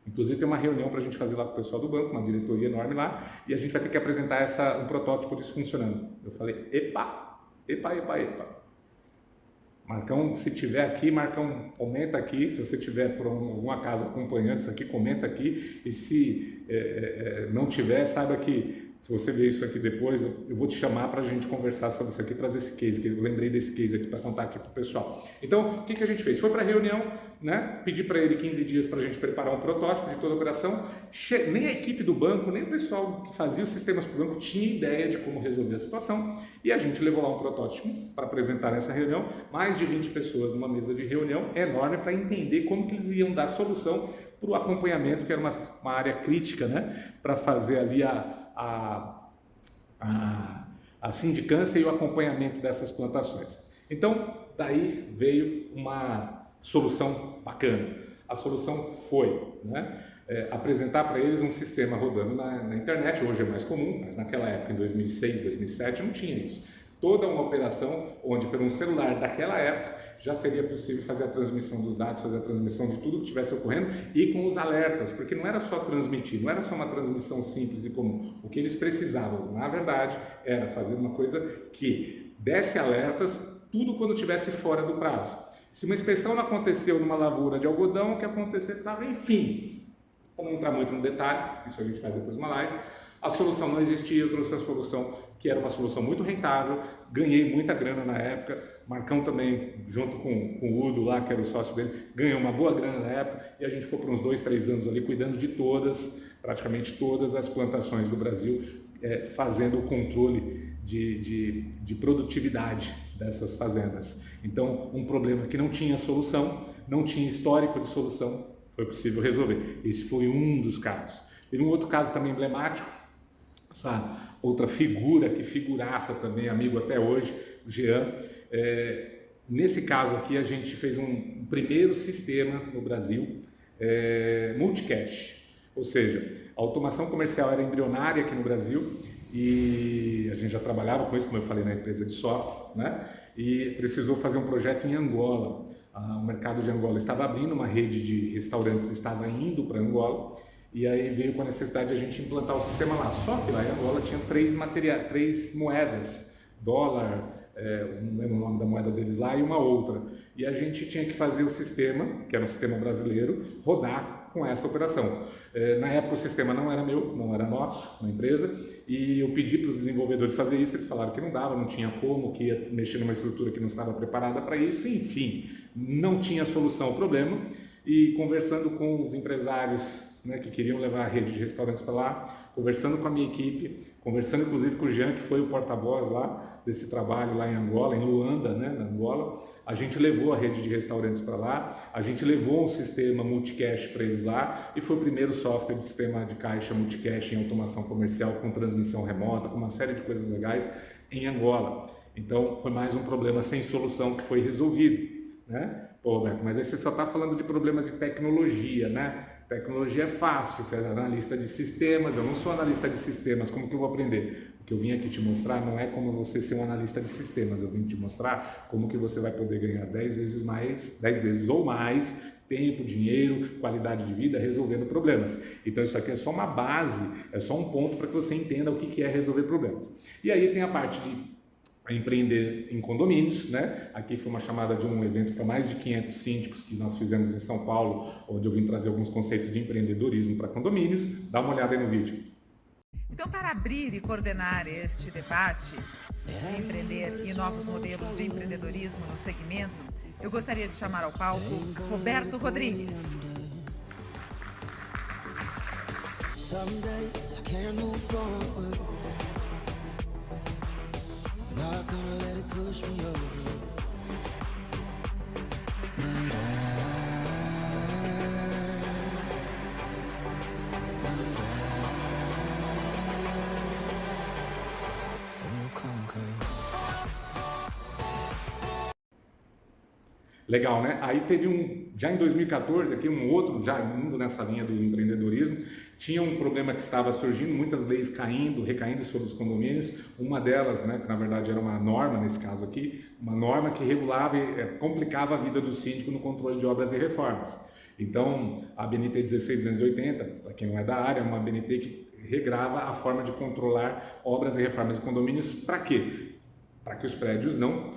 Speaker 1: Inclusive tem uma reunião para a gente fazer lá com o pessoal do banco, uma diretoria enorme lá, e a gente vai ter que apresentar um protótipo disso funcionando. Eu falei, epa. Marcão, se tiver aqui, Marcão, comenta aqui, se você tiver por alguma casa acompanhando isso aqui, comenta aqui, e se não tiver, saiba que se você ver isso aqui depois, eu vou te chamar para a gente conversar sobre isso aqui, trazer esse case, que eu lembrei desse case aqui para contar aqui para o pessoal. Então, o que a gente fez? Foi para a reunião, né? Pedi para ele 15 dias para a gente preparar um protótipo de toda a operação. Nem a equipe do banco, nem o pessoal que fazia os sistemas para o banco tinha ideia de como resolver a situação. E a gente levou lá um protótipo para apresentar nessa reunião. Mais de 20 pessoas numa mesa de reunião enorme para entender como que eles iam dar solução para o acompanhamento, que era uma área crítica, né? Para fazer ali a sindicância e o acompanhamento dessas plantações. Então, daí veio uma solução bacana. A solução foi, né, apresentar para eles um sistema rodando na internet. Hoje é mais comum, mas naquela época, em 2006, 2007, não tinha isso. Toda uma operação onde, por um celular daquela época, já seria possível fazer a transmissão dos dados, fazer a transmissão de tudo que estivesse ocorrendo e com os alertas, porque não era só transmitir, não era só uma transmissão simples e comum. O que eles precisavam, na verdade, era fazer uma coisa que desse alertas tudo quando estivesse fora do prazo. Se uma inspeção não aconteceu numa lavoura de algodão, o que aconteceu estava, enfim, para não entrar muito no detalhe, isso a gente faz depois uma live, a solução não existia, eu trouxe a solução que era uma solução muito rentável, ganhei muita grana na época, Marcão também, junto com o Udo lá, que era o sócio dele, ganhou uma boa grana na época, e a gente ficou por uns 2, 3 anos ali, cuidando de praticamente todas as plantações do Brasil, fazendo o controle de produtividade dessas fazendas. Então, um problema que não tinha solução, não tinha histórico de solução, foi possível resolver. Esse foi um dos casos. Teve um outro caso também emblemático, essa outra figura, que figuraça também, amigo até hoje, o Jean. Nesse caso aqui, a gente fez um primeiro sistema no Brasil, multicache, ou seja, a automação comercial era embrionária aqui no Brasil e a gente já trabalhava com isso, como eu falei, na empresa de software, né? E precisou fazer um projeto em Angola. O mercado de Angola estava abrindo, uma rede de restaurantes estava indo para Angola, e aí veio com a necessidade de a gente implantar o sistema lá. Só que lá em Angola tinha três moedas, dólar, não lembro o nome da moeda deles lá, e uma outra. E a gente tinha que fazer o sistema, que era um sistema brasileiro, rodar com essa operação. Na época o sistema não era meu, não era nosso, na empresa, e eu pedi para os desenvolvedores fazer isso, eles falaram que não dava, não tinha como, que ia mexer numa estrutura que não estava preparada para isso, enfim, não tinha solução ao problema. E conversando com os empresários, né, que queriam levar a rede de restaurantes para lá, conversando com a minha equipe, conversando inclusive com o Jean, que foi o porta-voz lá desse trabalho lá em Angola, em Luanda, né, na Angola, a gente levou a rede de restaurantes para lá, a gente levou um sistema multicache para eles lá e foi o primeiro software de sistema de caixa multicache em automação comercial com transmissão remota, com uma série de coisas legais em Angola. Então foi mais um problema sem solução que foi resolvido, né? Pô, Roberto, mas aí você só está falando de problemas de tecnologia, né? Tecnologia é fácil, você é analista de sistemas, eu não sou analista de sistemas, como que eu vou aprender? O que eu vim aqui te mostrar não é como você ser um analista de sistemas, eu vim te mostrar como que você vai poder ganhar 10 vezes mais, 10 vezes ou mais, tempo, dinheiro, qualidade de vida, resolvendo problemas. Então isso aqui é só uma base, é só um ponto para que você entenda o que é resolver problemas. E aí tem a parte de empreender em condomínios, né? Aqui foi uma chamada de um evento para mais de 500 síndicos que nós fizemos em São Paulo, onde eu vim trazer alguns conceitos de empreendedorismo para condomínios. Dá uma olhada aí no vídeo.
Speaker 2: Então, para abrir e coordenar este debate, empreender e novos modelos de empreendedorismo no segmento, eu gostaria de chamar ao palco Roberto Rodrigues. Not gonna let it push me over. And I will conquer.
Speaker 1: Legal, né? Aí teve já em 2014, aqui um outro, já indo nessa linha do empreendedorismo, tinha um problema que estava surgindo, muitas leis recaindo sobre os condomínios. Uma delas, né, que na verdade era uma norma, nesse caso aqui, uma norma que regulava e complicava a vida do síndico no controle de obras e reformas. Então, a ABNT 16280, para quem não é da área, é uma ABNT que regrava a forma de controlar obras e reformas de condomínios. Para quê? Para que os prédios não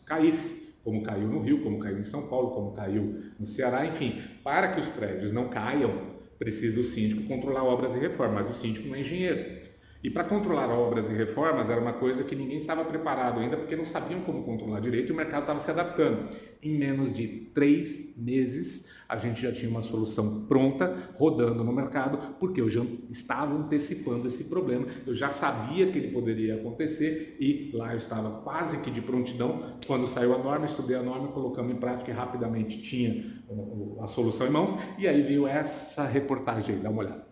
Speaker 1: caíssem, como caiu no Rio, como caiu em São Paulo, como caiu no Ceará, enfim. Para que os prédios não caiam, precisa o síndico controlar obras e reformas, mas o síndico não é engenheiro. E para controlar obras e reformas era uma coisa que ninguém estava preparado ainda, porque não sabiam como controlar direito e o mercado estava se adaptando. Em menos de 3 meses, a gente já tinha uma solução pronta, rodando no mercado, porque eu já estava antecipando esse problema, eu já sabia que ele poderia acontecer e lá eu estava quase que de prontidão. Quando saiu a norma, estudei a norma, colocamos em prática e rapidamente tinha a solução em mãos. E aí veio essa reportagem aí, dá uma olhada.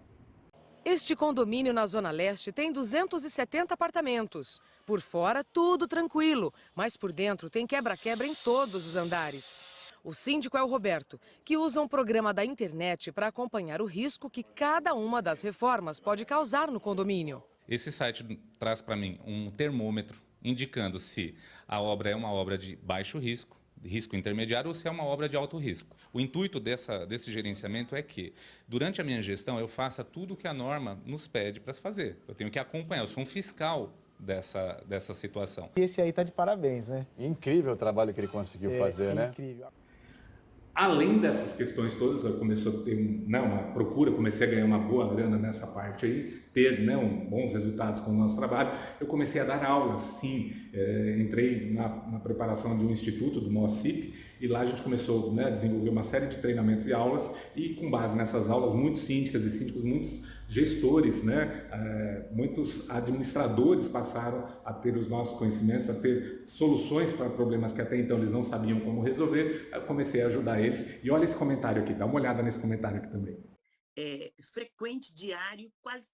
Speaker 3: Este condomínio na Zona Leste tem 270 apartamentos. Por fora, tudo tranquilo, mas por dentro tem quebra-quebra em todos os andares. O síndico é o Roberto, que usa um programa da internet para acompanhar o risco que cada uma das reformas pode causar no condomínio.
Speaker 4: Esse site traz para mim um termômetro indicando se a obra é uma obra de baixo risco, risco intermediário, ou se é uma obra de alto risco. O intuito desse gerenciamento é que, durante a minha gestão, eu faça tudo o que a norma nos pede para se fazer. Eu tenho que acompanhar, eu sou um fiscal dessa situação.
Speaker 5: E esse aí tá de parabéns, né?
Speaker 6: Incrível o trabalho que ele conseguiu fazer, né?
Speaker 5: Incrível.
Speaker 1: Além dessas questões todas, eu comecei a ter uma procura, comecei a ganhar uma boa grana nessa parte aí, ter bons resultados com o nosso trabalho. Eu comecei a dar aulas, sim, entrei na preparação de um instituto, do MOCIP, e lá a gente começou a desenvolver uma série de treinamentos e aulas, e com base nessas aulas, muitos síndicas e síndicos, muitos gestores, muitos administradores passaram a ter os nossos conhecimentos, a ter soluções para problemas que até então eles não sabiam como resolver. Eu comecei a ajudar eles. E olha esse comentário aqui, dá uma olhada nesse comentário aqui também.
Speaker 7: Frequente, diário, quase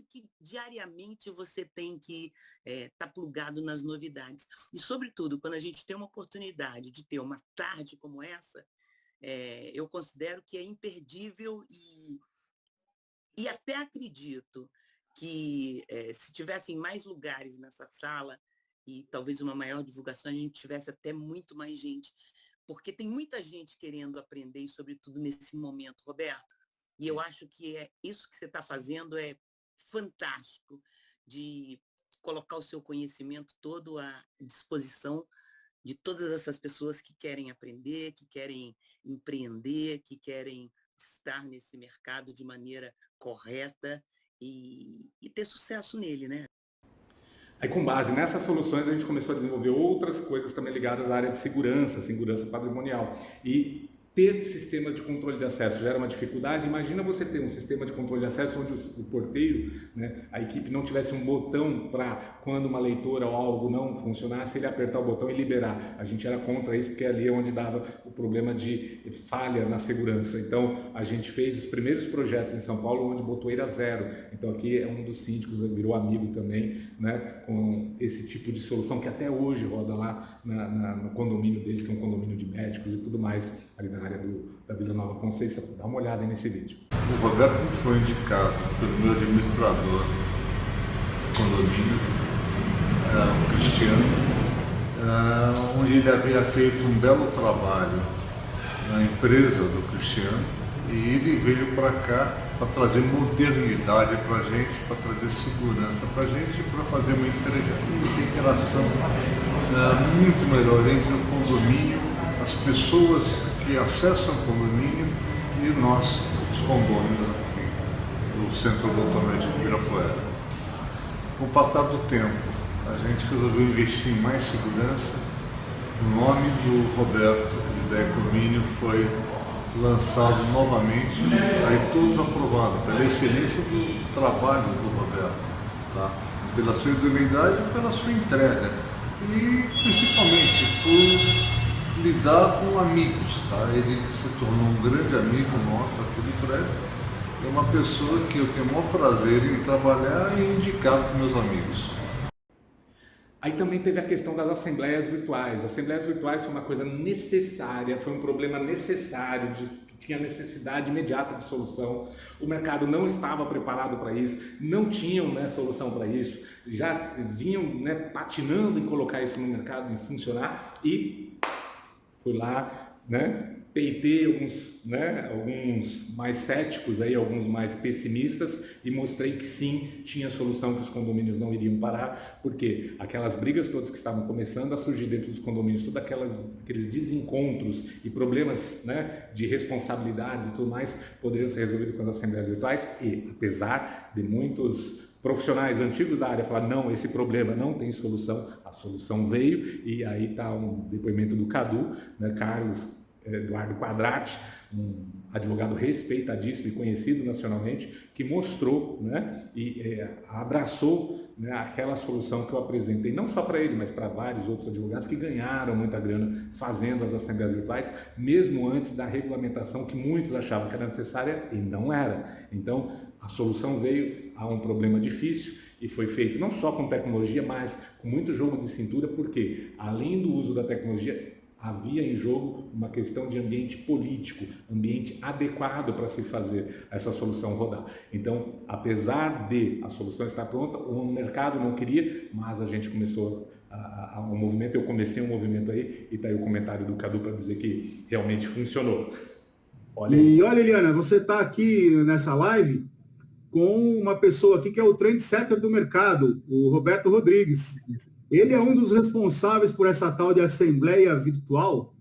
Speaker 7: que diariamente você tem que estar plugado nas novidades. E, sobretudo, quando a gente tem uma oportunidade de ter uma tarde como essa, eu considero que é imperdível e até acredito que se tivessem mais lugares nessa sala e talvez uma maior divulgação, a gente tivesse até muito mais gente, porque tem muita gente querendo aprender e, sobretudo, nesse momento, Roberto. E eu acho que isso que você está fazendo é fantástico, de colocar o seu conhecimento todo à disposição de todas essas pessoas que querem aprender, que querem empreender, que querem estar nesse mercado de maneira correta e ter sucesso nele, né?
Speaker 1: Aí, com base nessas soluções, a gente começou a desenvolver outras coisas também ligadas à área de segurança patrimonial. E ter sistemas de controle de acesso já era uma dificuldade. Imagina você ter um sistema de controle de acesso onde o porteiro, a equipe não tivesse um botão para, quando uma leitora ou algo não funcionasse, ele apertar o botão e liberar. A gente era contra isso, porque ali é onde dava o problema de falha na segurança. Então, a gente fez os primeiros projetos em São Paulo onde botou EIRA zero. Então, aqui é um dos síndicos, virou amigo também, com esse tipo de solução que até hoje roda lá no condomínio deles, que é um condomínio de médicos e tudo mais, ali na área da Vila Nova Conceição. Dá uma olhada aí nesse vídeo.
Speaker 8: O Roberto foi indicado pelo meu administrador do condomínio, o Cristiano, onde ele havia feito um belo trabalho na empresa do Cristiano, e ele veio para cá para trazer modernidade para a gente, para trazer segurança para a gente, para fazer uma integração muito melhor entre o condomínio, as pessoas que acessam o condomínio e nós, os condôminos aqui do Centro Odontomédico de Ibirapuera. Com o passar do tempo, a gente resolveu investir em mais segurança. O nome do Roberto e da Ecomínio foi lançado novamente, aí todos aprovados, pela excelência do trabalho do Roberto, pela sua idoneidade e pela sua entrega. E principalmente por lidar com amigos, Ele se tornou um grande amigo nosso aqui do prédio. É uma pessoa que eu tenho o maior prazer em trabalhar e indicar para meus amigos.
Speaker 1: Aí também teve a questão das assembleias virtuais. As assembleias virtuais foi uma coisa necessária, foi um problema necessário, que tinha necessidade imediata de solução. O mercado não estava preparado para isso, não tinham, né, solução para isso, já vinham, né, patinando em colocar isso no mercado, em funcionar, e fui lá, né, peitei alguns mais céticos, aí, alguns mais pessimistas, e mostrei que sim, tinha solução, que os condomínios não iriam parar, porque aquelas brigas todas que estavam começando a surgir dentro dos condomínios, todos aqueles desencontros e problemas, né, de responsabilidades e tudo mais, poderiam ser resolvidos com as assembleias virtuais, e apesar de muitos profissionais antigos da área falar, não, esse problema não tem solução, a solução veio, e aí está um depoimento do Cadu, né, Carlos Eduardo Quadrati, um advogado respeitadíssimo e conhecido nacionalmente, que mostrou, né, e abraçou, né, aquela solução que eu apresentei, não só para ele, mas para vários outros advogados que ganharam muita grana fazendo as assembleias virtuais, mesmo antes da regulamentação que muitos achavam que era necessária e não era. Então, a solução veio a um problema difícil e foi feito não só com tecnologia, mas com muito jogo de cintura, porque além do uso da tecnologia, havia em jogo uma questão de ambiente político, ambiente adequado para se fazer essa solução rodar. Então, apesar de a solução estar pronta, o mercado não queria, mas a gente começou um movimento, eu comecei um movimento aí, e está aí o comentário do Cadu para dizer que realmente funcionou.
Speaker 5: Olha aí. E olha, Eliana, você está aqui nessa live com uma pessoa aqui que é o trendsetter do mercado, o Roberto Rodrigues. Ele é um dos responsáveis por essa tal de assembleia virtual,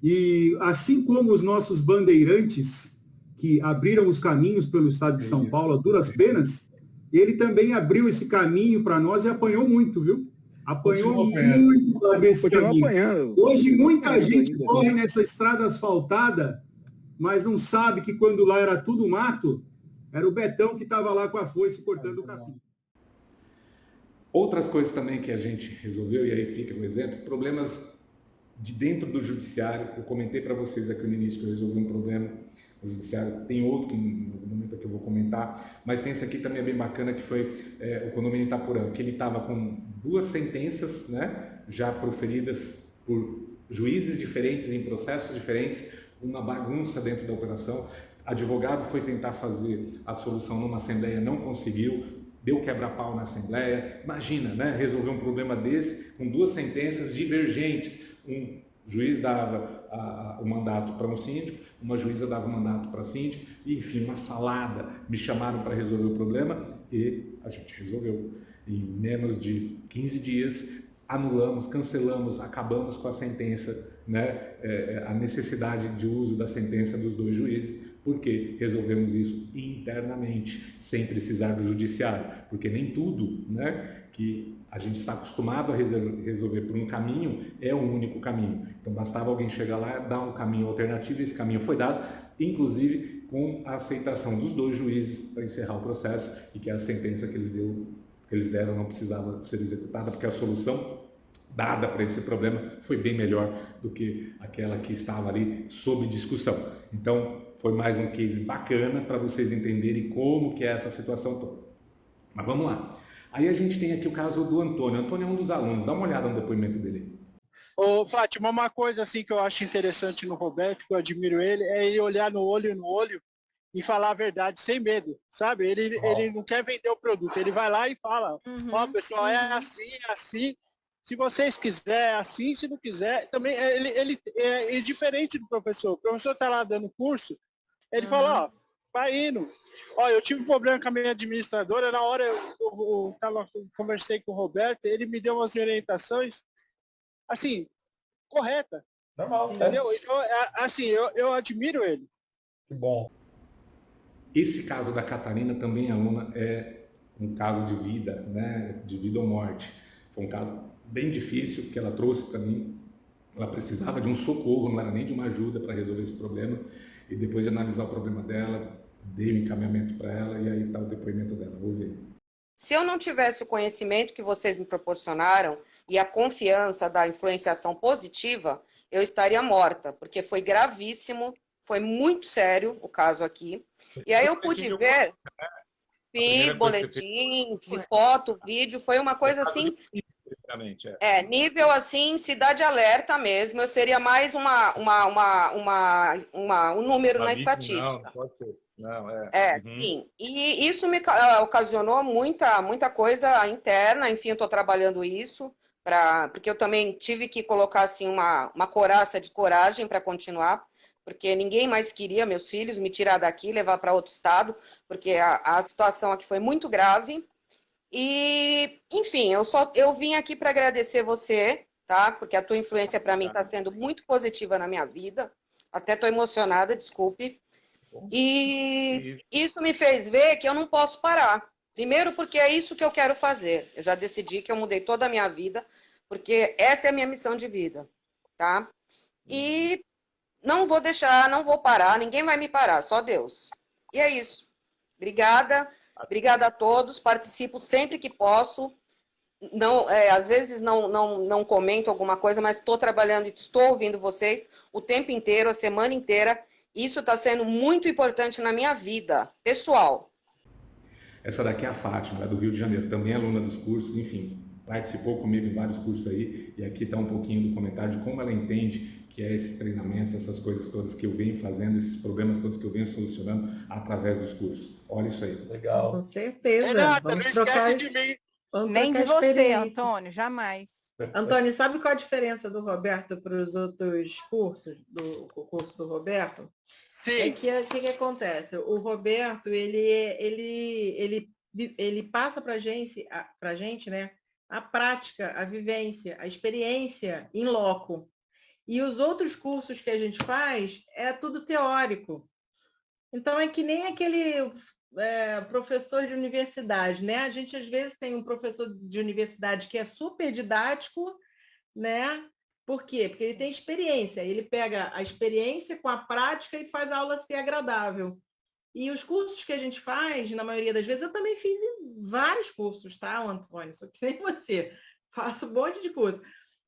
Speaker 5: e assim como os nossos bandeirantes que abriram os caminhos pelo estado de São Paulo a duras penas, ele também abriu esse caminho para nós e apanhou muito, viu? Apanhou muito para abrir esse caminho. Hoje muita gente corre nessa estrada asfaltada, mas não sabe que quando lá era tudo mato, era o Betão que estava lá com a foice cortando o capim.
Speaker 1: Outras coisas também que a gente resolveu, e aí fica um exemplo, problemas de dentro do judiciário. Eu comentei para vocês aqui no início que eu resolvi um problema no judiciário, tem outro que no momento que eu vou comentar, mas tem esse aqui também é bem bacana, que foi o condomínio Itaporã, que ele estava com 2 sentenças, né, já proferidas por juízes diferentes, em processos diferentes, uma bagunça dentro da operação. Advogado foi tentar fazer a solução numa assembleia, não conseguiu, deu quebra-pau na Assembleia. Imagina, né, resolver um problema desse com 2 sentenças divergentes. Um juiz dava o mandato para um síndico, uma juíza dava o mandato para síndico, e, enfim, uma salada. Me chamaram para resolver o problema e a gente resolveu. Em menos de 15 dias, anulamos, cancelamos, acabamos com a sentença, né, a necessidade de uso da sentença dos 2 juízes, porque resolvemos isso internamente, sem precisar do judiciário, porque nem tudo, né, que a gente está acostumado a resolver por um caminho é um único caminho. Então bastava alguém chegar lá, dar um caminho alternativo, e esse caminho foi dado, inclusive com a aceitação dos 2 juízes para encerrar o processo, e que a sentença que eles deram não precisava ser executada, porque a solução dada para esse problema foi bem melhor do que aquela que estava ali sob discussão. Então, foi mais um case bacana para vocês entenderem como que é essa situação toda. Mas vamos lá. Aí a gente tem aqui o caso do Antônio. O Antônio é um dos alunos. Dá uma olhada no depoimento dele.
Speaker 9: Ô, Fátima, uma coisa assim que eu acho interessante no Roberto, que eu admiro ele, é ele olhar no olho e falar a verdade sem medo, sabe? Ele não quer vender o produto, ele vai lá e fala, ó, pessoal, é assim. Se vocês quiserem, assim, se não quiser, também ele é diferente do professor. O professor está lá dando curso, ele fala, ó, vai indo. Ó, eu tive um problema com a minha administradora, na hora eu conversei com o Roberto, ele me deu umas orientações, assim, correta.
Speaker 6: Normal,
Speaker 9: entendeu? Então, assim, eu admiro ele.
Speaker 6: Que bom.
Speaker 1: Esse caso da Catarina também, aluna, é um caso de vida, né? De vida ou morte. Foi um caso bem difícil que ela trouxe para mim. Ela precisava de um socorro, não era nem de uma ajuda para resolver esse problema. E depois de analisar o problema dela, dei um encaminhamento para ela, e aí está o depoimento dela. Vou ver.
Speaker 10: Se eu não tivesse o conhecimento que vocês me proporcionaram e a confiança da influenciação positiva, eu estaria morta, porque foi gravíssimo, foi muito sério o caso aqui. E aí eu pude ver, fiz boletim, foto, vídeo, foi uma coisa assim
Speaker 1: Exatamente.
Speaker 10: Nível assim, cidade alerta mesmo. Eu seria mais um número na estatística.
Speaker 1: Não pode ser. Não,
Speaker 10: Sim. E isso me ocasionou muita coisa interna. Enfim, eu estou trabalhando isso, porque eu também tive que colocar assim, uma coraça de coragem para continuar, porque ninguém mais queria, meus filhos, me tirar daqui, levar para outro estado, porque a situação aqui foi muito grave. E, enfim, eu vim aqui para agradecer você, tá? Porque a tua influência para mim está sendo muito positiva na minha vida. Até estou emocionada, desculpe. E isso me fez ver que eu não posso parar. Primeiro porque é isso que eu quero fazer. Eu já decidi que eu mudei toda a minha vida, porque essa é a minha missão de vida, tá? E não vou deixar, não vou parar, ninguém vai me parar, só Deus. E é isso. Obrigada. Obrigada a todos, participo sempre que posso. Não, às vezes não comento alguma coisa, mas estou trabalhando e estou ouvindo vocês o tempo inteiro, a semana inteira. Isso está sendo muito importante na minha vida pessoal.
Speaker 1: Essa daqui é a Fátima, do Rio de Janeiro, também é aluna dos cursos, enfim, participou comigo em vários cursos aí, e aqui está um pouquinho do comentário de como ela entende que é esse treinamento, essas coisas todas que eu venho fazendo, esses problemas todos que eu venho solucionando através dos cursos. Olha isso aí.
Speaker 6: Legal.
Speaker 11: Com certeza.
Speaker 9: Renata,
Speaker 11: Vamos
Speaker 9: não
Speaker 11: trocar,
Speaker 9: esquece de mim.
Speaker 11: vamos
Speaker 12: Nem de
Speaker 11: trocar
Speaker 12: você,
Speaker 11: experiência.
Speaker 12: Antônio, jamais.
Speaker 11: Antônio, sabe qual a diferença do Roberto para os outros cursos, do curso do Roberto?
Speaker 9: Sim.
Speaker 11: É que o que acontece? O Roberto, ele passa para a gente, né, a prática, a vivência, a experiência in loco. E os outros cursos que a gente faz é tudo teórico. Então, é que nem aquele professor de universidade, né? A gente, às vezes, tem um professor de universidade que é super didático, né? Por quê? Porque ele tem experiência. Ele pega a experiência com a prática e faz a aula ser agradável. E os cursos que a gente faz, na maioria das vezes, eu também fiz em vários cursos, tá, Antônio? Só que nem você. Faço um monte de curso.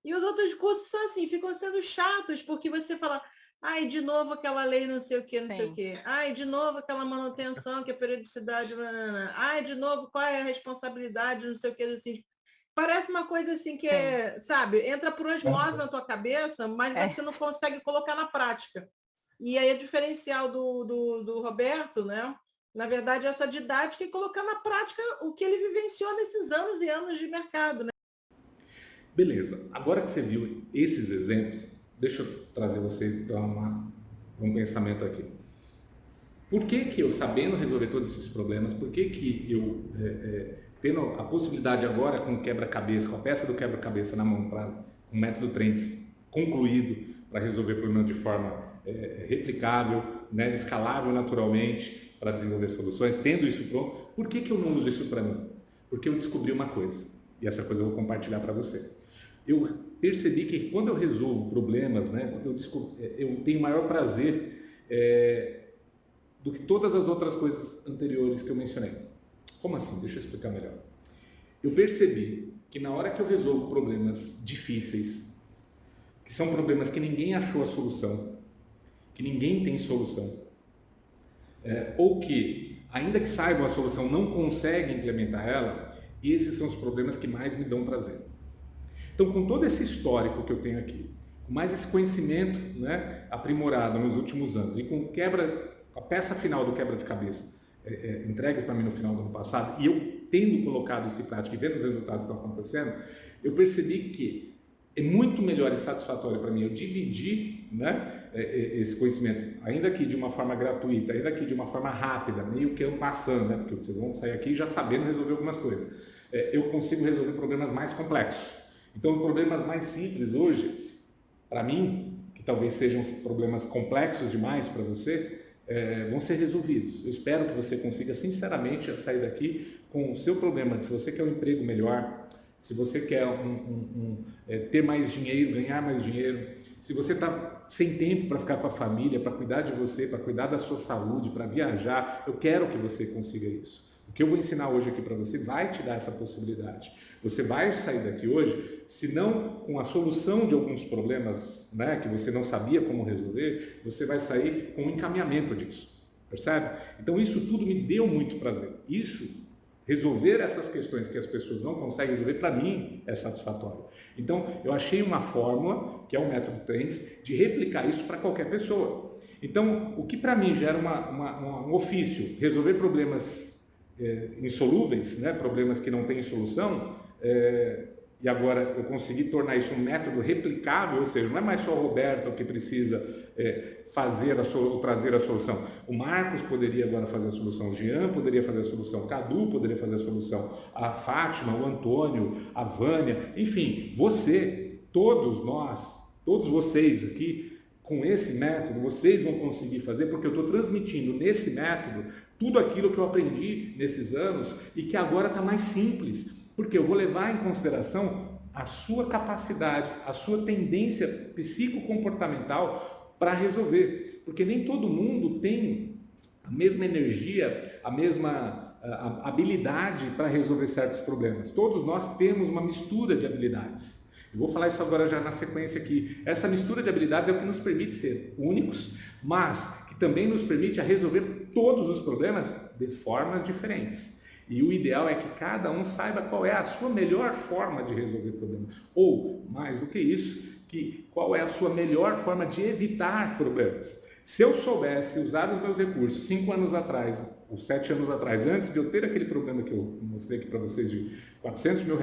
Speaker 11: E os outros cursos são assim, ficam sendo chatos, porque você fala, ai, de novo aquela lei não sei o quê, não sei o quê. Ai, de novo aquela manutenção, que é periodicidade, ai, de novo, qual é a responsabilidade, não sei o quê, assim. Parece uma coisa assim que sabe, entra por osmose na tua cabeça, mas você não consegue colocar na prática. E aí o diferencial do Roberto, né? Na verdade, essa didática e colocar na prática o que ele vivenciou nesses anos e anos de mercado, né?
Speaker 1: Beleza, agora que você viu esses exemplos, deixa eu trazer você para um pensamento aqui. Por que eu, sabendo resolver todos esses problemas, por que eu, tendo a possibilidade agora com o quebra-cabeça, com a peça do quebra-cabeça na mão, com o método Trends concluído para resolver problemas de forma replicável, né, escalável naturalmente, para desenvolver soluções, tendo isso pronto, por que eu não uso isso para mim? Porque eu descobri uma coisa, e essa coisa eu vou compartilhar para você. Eu percebi que quando eu resolvo problemas, né, eu tenho maior prazer do que todas as outras coisas anteriores que eu mencionei. Como assim? Deixa eu explicar melhor. Eu percebi que na hora que eu resolvo problemas difíceis, que são problemas que ninguém achou a solução, que ninguém tem solução, ou que, ainda que saibam a solução, não conseguem implementar ela, esses são os problemas que mais me dão prazer. Então, com todo esse histórico que eu tenho aqui, com mais esse conhecimento, né, aprimorado nos últimos anos, e com a peça final do quebra-de-cabeça entregue para mim no final do ano passado, e eu tendo colocado isso em prática e vendo os resultados que estão acontecendo, eu percebi que é muito melhor e satisfatório para mim eu dividir, né, esse conhecimento, ainda que de uma forma gratuita, ainda que de uma forma rápida, meio que passando, né, porque vocês vão sair aqui já sabendo resolver algumas coisas. Eu consigo resolver problemas mais complexos. Então, problemas mais simples hoje, para mim, que talvez sejam problemas complexos demais para você, vão ser resolvidos. Eu espero que você consiga, sinceramente, sair daqui com o seu problema. Se você quer um emprego melhor, se você quer ter mais dinheiro, ganhar mais dinheiro, se você está sem tempo para ficar com a família, para cuidar de você, para cuidar da sua saúde, para viajar, eu quero que você consiga isso. O que eu vou ensinar hoje aqui para você vai te dar essa possibilidade. Você vai sair daqui hoje, se não com a solução de alguns problemas, né, que você não sabia como resolver, você vai sair com um encaminhamento disso, percebe? Então isso tudo me deu muito prazer. Isso resolver essas questões que as pessoas não conseguem resolver, para mim, é satisfatório. Então, eu achei uma fórmula, que é o método TRENS, de replicar isso para qualquer pessoa. Então, o que para mim gera um ofício, resolver problemas insolúveis, né, problemas que não têm solução, e agora eu consegui tornar isso um método replicável, ou seja, não é mais só o Roberto que precisa trazer a solução. O Marcos poderia agora fazer a solução, o Jean poderia fazer a solução, o Cadu poderia fazer a solução, a Fátima, o Antônio, a Vânia, enfim, você, todos nós, todos vocês aqui, com esse método, vocês vão conseguir fazer, porque eu estou transmitindo nesse método tudo aquilo que eu aprendi nesses anos e que agora está mais simples, porque eu vou levar em consideração a sua capacidade, a sua tendência psicocomportamental para resolver, porque nem todo mundo tem a mesma energia, a mesma habilidade para resolver certos problemas. Todos nós temos uma mistura de habilidades. Eu vou falar isso agora já na sequência aqui. Essa mistura de habilidades é o que nos permite ser únicos, mas que também nos permite resolver todos os problemas de formas diferentes. E o ideal é que cada um saiba qual é a sua melhor forma de resolver o problema. Ou, mais do que isso, qual é a sua melhor forma de evitar problemas. Se eu soubesse usar os meus recursos 5 anos atrás, ou 7 anos atrás, antes de eu ter aquele problema que eu mostrei aqui para vocês de R$400 mil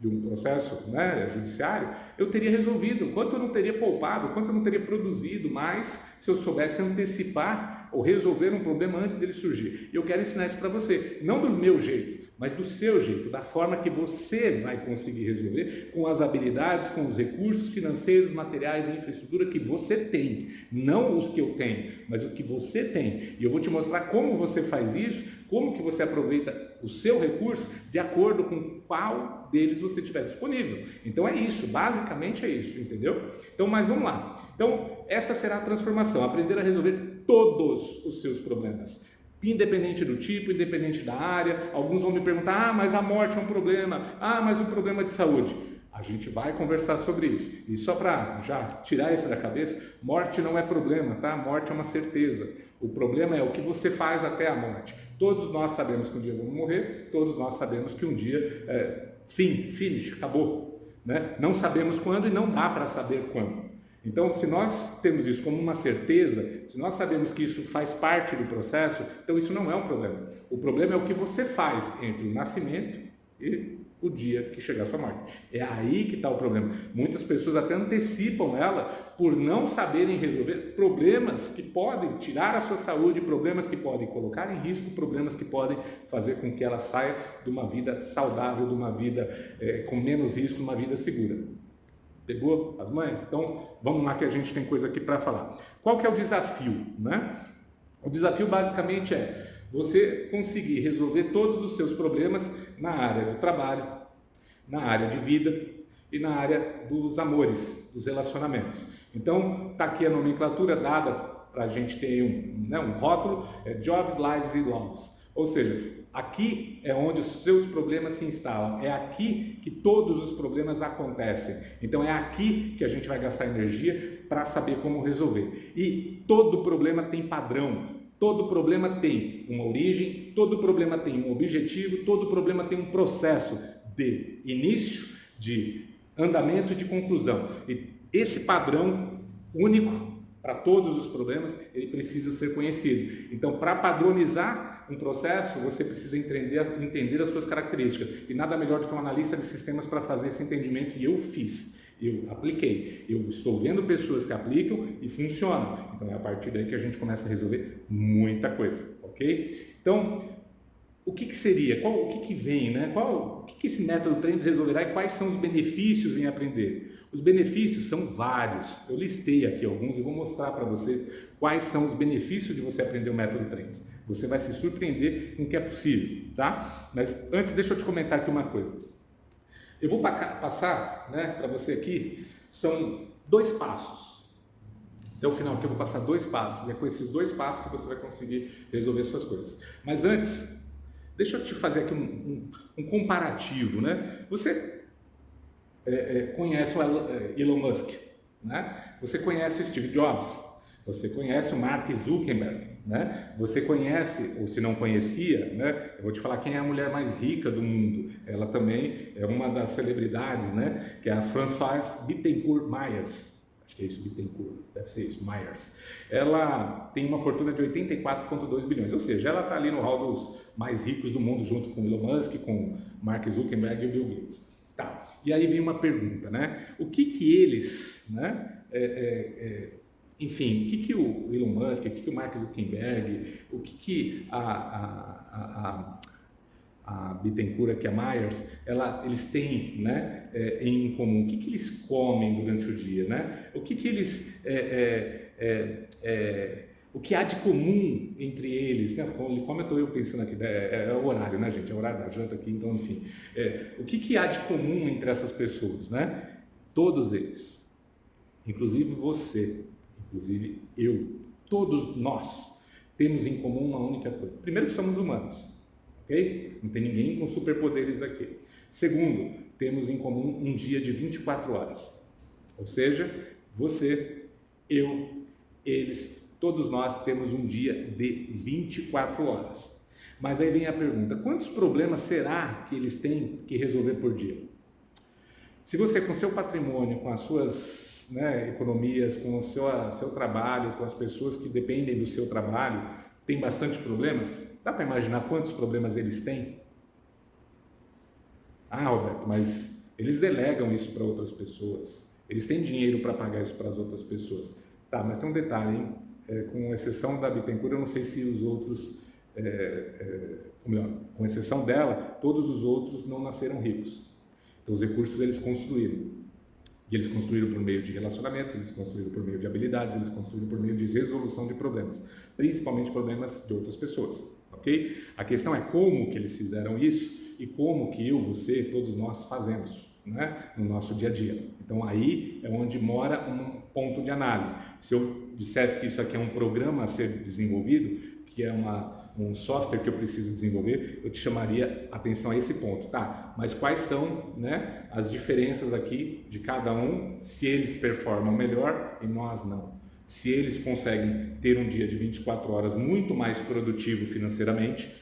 Speaker 1: de um processo, né, judiciário, eu teria resolvido. Quanto eu não teria poupado, quanto eu não teria produzido mais se eu soubesse antecipar ou resolver um problema antes dele surgir. E eu quero ensinar isso para você, não do meu jeito, mas do seu jeito, da forma que você vai conseguir resolver, com as habilidades, com os recursos financeiros, materiais e infraestrutura que você tem, não os que eu tenho, mas o que você tem. E eu vou te mostrar como você faz isso, como que você aproveita o seu recurso de acordo com qual deles você tiver disponível. Então é isso, basicamente é isso, entendeu? Então, mas vamos lá. Então, essa será a transformação, aprender a resolver todos os seus problemas. Independente do tipo, independente da área. Alguns vão me perguntar, mas a morte é um problema, mas um problema de saúde. A gente vai conversar sobre isso. E só para já tirar isso da cabeça, morte não é problema, tá? Morte é uma certeza. O problema é o que você faz até a morte. Todos nós sabemos que um dia vamos morrer, todos nós sabemos que um dia, finish, acabou. Né? Não sabemos quando e não dá para saber quando. Então, se nós temos isso como uma certeza, se nós sabemos que isso faz parte do processo, então isso não é um problema. O problema é o que você faz entre o nascimento e o dia que chegar a sua morte. É aí que está o problema. Muitas pessoas até antecipam ela por não saberem resolver problemas que podem tirar a sua saúde, problemas que podem colocar em risco, problemas que podem fazer com que ela saia de uma vida saudável, de uma vida com menos risco, uma vida segura. Pegou as mães? Então, vamos lá que a gente tem coisa aqui para falar. Qual que é o desafio, né? O desafio basicamente é você conseguir resolver todos os seus problemas na área do trabalho, na área de vida e na área dos amores, dos relacionamentos. Então, está aqui a nomenclatura dada para a gente ter um rótulo, Jobs, Lives e Loves. Ou seja, aqui é onde os seus problemas se instalam, é aqui que todos os problemas acontecem. Então é aqui que a gente vai gastar energia para saber como resolver. E todo problema tem padrão, todo problema tem uma origem, todo problema tem um objetivo, todo problema tem um processo de início, de andamento e de conclusão. E esse padrão único para todos os problemas, ele precisa ser conhecido. Então, para padronizar um processo, você precisa entender as suas características. E nada melhor do que um analista de sistemas para fazer esse entendimento. E eu fiz, eu apliquei. Eu estou vendo pessoas que aplicam e funcionam. Então, é a partir daí que a gente começa a resolver muita coisa, ok? Então, o que seria? O que vem, né? O que esse método TRENS resolverá e quais são os benefícios em aprender? Os benefícios são vários. Eu listei aqui alguns e vou mostrar para vocês quais são os benefícios de você aprender o método TRENS. Você vai se surpreender com o que é possível, tá? Mas antes, deixa eu te comentar aqui uma coisa. Eu vou passar, né, para você aqui, são 2 passos. Até o final aqui eu vou passar 2 passos. É com esses 2 passos que você vai conseguir resolver suas coisas. Mas antes, deixa eu te fazer aqui um comparativo, né? Você conhece o Elon Musk, né? Você conhece o Steve Jobs, você conhece o Mark Zuckerberg, né? Você conhece, ou se não conhecia, né? Eu vou te falar quem é a mulher mais rica do mundo. Ela também é uma das celebridades, né? Que é a Francoise Bittencourt Meyers. Acho que é isso, Bittencourt, deve ser isso, Meyers. Ela tem uma fortuna de 84,2 bilhões, ou seja, ela está ali no hall dos mais ricos do mundo, junto com Elon Musk, com Mark Zuckerberg e Bill Gates. Tá. E aí vem uma pergunta, né? O que eles, né? Enfim, o que o Elon Musk, o que o Mark Zuckerberg, o que a Bittencourt, que é a Meyers, eles têm, né, em comum? O que eles comem durante o dia, né? O que eles... o que há de comum entre eles, né? Como eu estou pensando aqui, é o horário, né, gente? É o horário da janta aqui, então, enfim. O que há de comum entre essas pessoas, né? Todos eles, inclusive você, inclusive eu, todos nós, temos em comum uma única coisa. Primeiro que somos humanos, ok? Não tem ninguém com superpoderes aqui. Segundo, temos em comum um dia de 24 horas. Ou seja, você, eu, eles, todos nós temos um dia de 24 horas. Mas aí vem a pergunta, quantos problemas será que eles têm que resolver por dia? Se você, com seu patrimônio, com as suas, né, economias, com o seu trabalho, com as pessoas que dependem do seu trabalho, tem bastante problemas, dá para imaginar quantos problemas eles têm? Ah, Roberto, mas eles delegam isso para outras pessoas, eles têm dinheiro para pagar isso para as outras pessoas. Tá, mas tem um detalhe, hein? Com exceção da Bittencourt, eu não sei se os outros, com exceção dela, todos os outros não nasceram ricos. Então os recursos eles construíram. E eles construíram por meio de relacionamentos, eles construíram por meio de habilidades, eles construíram por meio de resolução de problemas, principalmente problemas de outras pessoas, ok? A questão é como que eles fizeram isso e como que eu, você, todos nós fazemos, né, no nosso dia a dia. Então aí é onde mora um ponto de análise. Se eu dissesse que isso aqui é um programa a ser desenvolvido, que é um software que eu preciso desenvolver, eu te chamaria atenção a esse ponto, tá? Mas quais são, né, as diferenças aqui de cada um, se eles performam melhor e nós não? Se eles conseguem ter um dia de 24 horas muito mais produtivo financeiramente,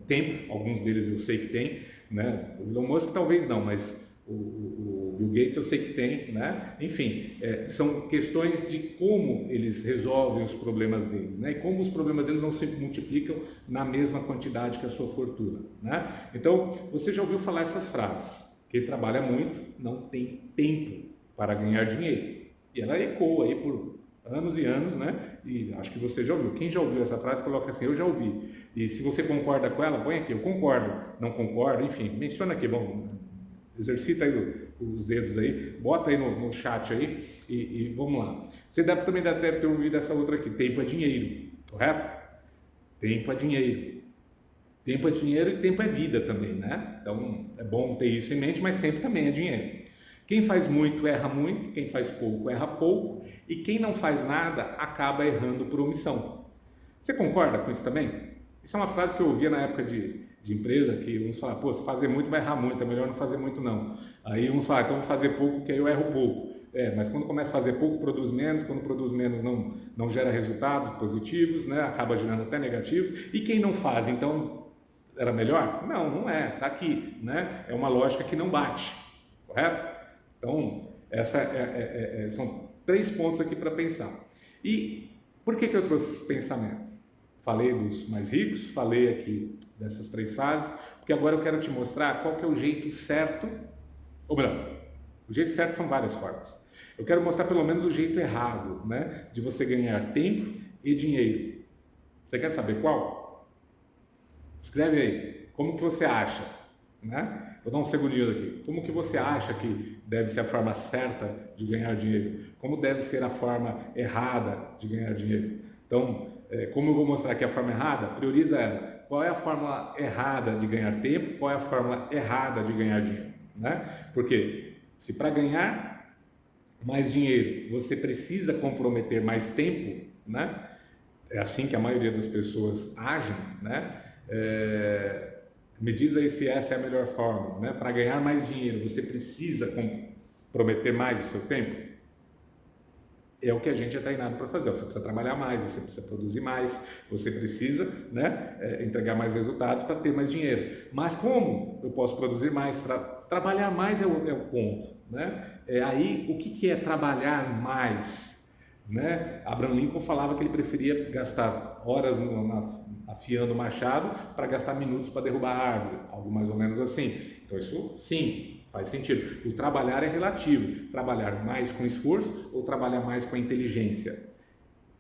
Speaker 1: tempo, alguns deles eu sei que tem, né? O Elon Musk talvez não, mas o Bill Gates eu sei que tem, né? Enfim, são questões de como eles resolvem os problemas deles, né? E como os problemas deles não se multiplicam na mesma quantidade que a sua fortuna, né? Então, você já ouviu falar essas frases: quem trabalha muito não tem tempo para ganhar dinheiro. E ela ecoa aí por anos e anos, né? E acho que você já ouviu. Quem já ouviu essa frase, coloca assim, eu já ouvi. E se você concorda com ela, põe aqui, eu concordo, não concordo, enfim, menciona aqui, bom, exercita aí os dedos aí, bota aí no chat aí e vamos lá. Você também deve ter ouvido essa outra aqui, tempo é dinheiro, correto? Tempo é dinheiro. Tempo é dinheiro e tempo é vida também, né? Então é bom ter isso em mente, mas tempo também é dinheiro. Quem faz muito erra muito, quem faz pouco erra pouco e quem não faz nada acaba errando por omissão. Você concorda com isso também? Isso é uma frase que eu ouvia na época de empresa, que uns falam, pô, se fazer muito vai errar muito, é melhor não fazer muito não. Aí uns falam, então vou fazer pouco que aí eu erro pouco. Mas quando começa a fazer pouco, produz menos, quando produz menos não gera resultados positivos, né? Acaba gerando até negativos. E quem não faz, então, era melhor? Não, não é, tá aqui, né? É uma lógica que não bate, correto? Então, são 3 pontos aqui para pensar. E por que eu trouxe esse pensamento? Falei dos mais ricos, falei aqui dessas 3 fases, porque agora eu quero te mostrar qual que é o jeito certo, ou melhor, o jeito certo são várias formas. Eu quero mostrar pelo menos o jeito errado, né, de você ganhar tempo e dinheiro. Você quer saber qual? Escreve aí, como que você acha, né? Vou dar um segundinho aqui. Como que você acha que deve ser a forma certa de ganhar dinheiro? Como deve ser a forma errada de ganhar dinheiro? Então, como eu vou mostrar aqui a forma errada, prioriza ela. Qual é a forma errada de ganhar tempo? Qual é a forma errada de ganhar dinheiro? Né? Porque se para ganhar mais dinheiro você precisa comprometer mais tempo, né? É assim que a maioria das pessoas agem, né? Me diz aí se essa é a melhor forma, né? Para ganhar mais dinheiro, você precisa comprometer mais o seu tempo? é o que a gente é treinado para fazer. Você precisa trabalhar mais, você precisa produzir mais, você precisa, né, entregar mais resultados para ter mais dinheiro. Mas como eu posso produzir mais? Trabalhar mais é o ponto, né? Aí, o que é trabalhar mais? Né? Abraham Lincoln falava que ele preferia gastar horas afiando o machado para gastar minutos para derrubar a árvore, algo mais ou menos assim. Então isso, sim, faz sentido. O trabalhar é relativo. Trabalhar mais com esforço ou trabalhar mais com a inteligência?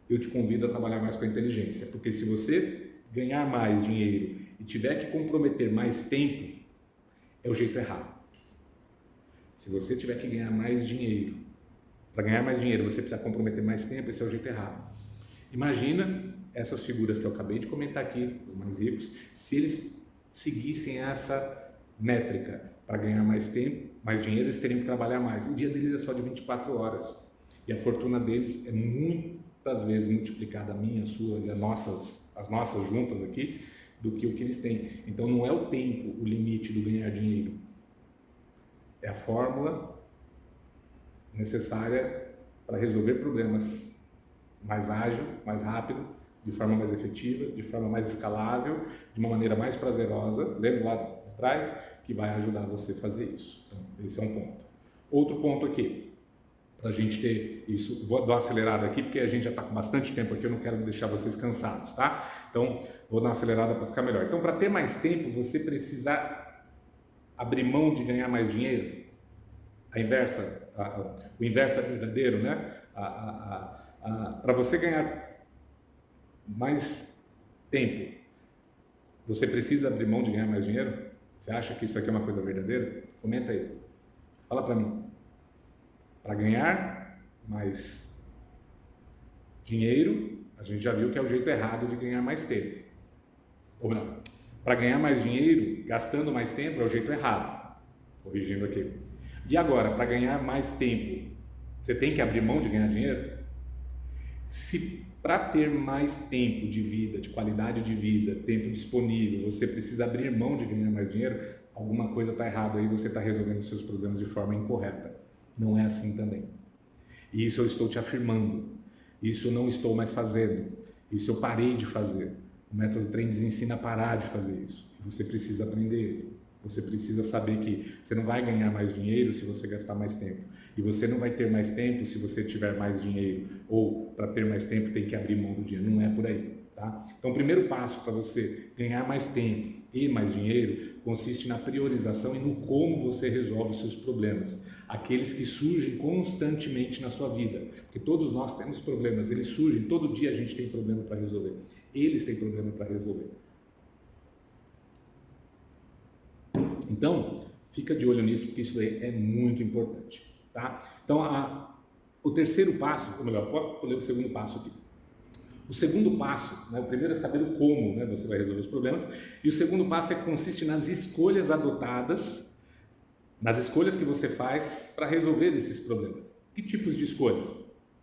Speaker 1: Eu te convido a trabalhar mais com a inteligência, porque se você ganhar mais dinheiro e tiver que comprometer mais tempo, é o jeito errado. Se você tiver que ganhar mais dinheiro, para ganhar mais dinheiro você precisa comprometer mais tempo, esse é o jeito errado. Imagina essas figuras que eu acabei de comentar aqui, os mais ricos, se eles seguissem essa métrica para ganhar mais tempo, mais dinheiro, eles teriam que trabalhar mais. O dia deles é só de 24 horas e a fortuna deles é muitas vezes multiplicada, a minha, a sua e as nossas juntas aqui, do que o que eles têm. Então não é o tempo o limite do ganhar dinheiro, é a fórmula necessária para resolver problemas mais ágil, mais rápido, de forma mais efetiva, de forma mais escalável, de uma maneira mais prazerosa, lembra lá de trás, que vai ajudar você a fazer isso. Então, esse é um ponto. Outro ponto aqui, para a gente ter isso, vou dar uma acelerada aqui, porque a gente já está com bastante tempo aqui, eu não quero deixar vocês cansados, tá? Então, vou dar uma acelerada para ficar melhor. Então, para ter mais tempo, você precisa abrir mão de ganhar mais dinheiro. O inverso é verdadeiro, né? Para você ganhar mais tempo, você precisa abrir mão de ganhar mais dinheiro? Você acha que isso aqui é uma coisa verdadeira? Comenta aí. Fala para mim. Para ganhar mais dinheiro, a gente já viu que é o jeito errado de ganhar mais tempo. Ou não? Para ganhar mais dinheiro, gastando mais tempo, é o jeito errado. Corrigindo aqui. E agora, para ganhar mais tempo, você tem que abrir mão de ganhar dinheiro? Se para ter mais tempo de vida, de qualidade de vida, tempo disponível, você precisa abrir mão de ganhar mais dinheiro, alguma coisa está errada aí, você está resolvendo os seus problemas de forma incorreta. Não é assim também. E isso eu estou te afirmando. Isso eu não estou mais fazendo. Isso eu parei de fazer. O método Trends ensina a parar de fazer isso. E você precisa aprender ele. Você precisa saber que você não vai ganhar mais dinheiro se você gastar mais tempo. E você não vai ter mais tempo se você tiver mais dinheiro. Ou, para ter mais tempo, tem que abrir mão do dinheiro. Não é por aí, tá? Então, o primeiro passo para você ganhar mais tempo e mais dinheiro consiste na priorização e no como você resolve os seus problemas. Aqueles que surgem constantemente na sua vida. Porque todos nós temos problemas. Eles surgem. Todo dia a gente tem problema para resolver. Eles têm problema para resolver. Então, fica de olho nisso, porque isso daí é muito importante, tá? Então, o terceiro passo, ou melhor, pode ler o segundo passo aqui. O segundo passo, né, o primeiro é saber o como, né, você vai resolver os problemas, e o segundo passo consiste nas escolhas adotadas, nas escolhas que você faz para resolver esses problemas. Que tipos de escolhas?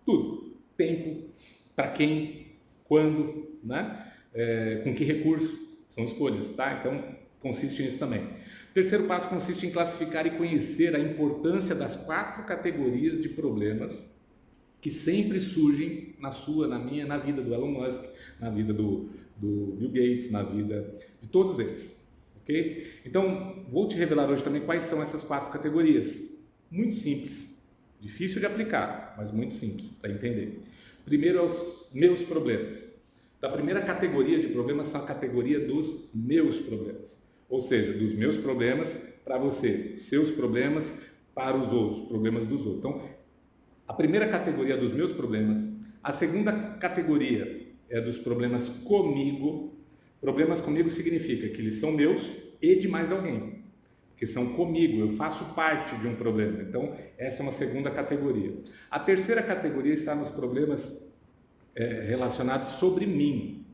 Speaker 1: Tudo. Tempo, para quem, quando, né? Com que recurso, são escolhas, tá? Então, consiste nisso também. O terceiro passo consiste em classificar e conhecer a importância das 4 categorias de problemas que sempre surgem na sua, na minha, na vida do Elon Musk, na vida do Bill Gates, na vida de todos eles, ok? Então, vou te revelar hoje também quais são essas 4 categorias. Muito simples, difícil de aplicar, mas muito simples para entender. Primeiro é os meus problemas. Então, a primeira categoria de problemas são a categoria dos meus problemas. Ou seja, dos meus problemas para você, seus problemas para os outros, problemas dos outros. Então, a primeira categoria é dos meus problemas. A segunda categoria é dos problemas comigo. Problemas comigo significa que eles são meus e de mais alguém. Porque são comigo, eu faço parte de um problema. Então, essa é uma segunda categoria. A terceira categoria está nos problemas relacionados sobre mim.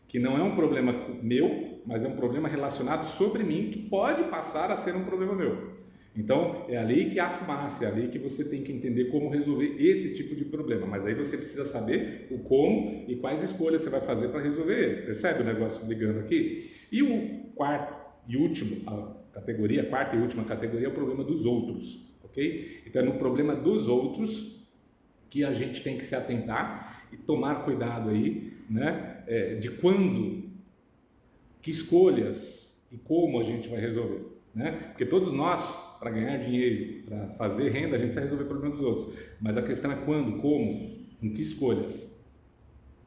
Speaker 1: Que não é um problema meu, mas é um problema relacionado sobre mim, que pode passar a ser um problema meu. Então, é ali que há fumaça, é ali que você tem que entender como resolver esse tipo de problema. Mas aí você precisa saber o como e quais escolhas você vai fazer para resolver ele. Percebe o negócio ligando aqui? E o quarto e último, a quarta e última categoria é o problema dos outros, ok? Então, é no problema dos outros que a gente tem que se atentar e tomar cuidado aí, né, de quando, que escolhas e como a gente vai resolver, né? Porque todos nós, para ganhar dinheiro, para fazer renda, a gente vai resolver problemas dos outros, mas a questão é quando, como, com que escolhas,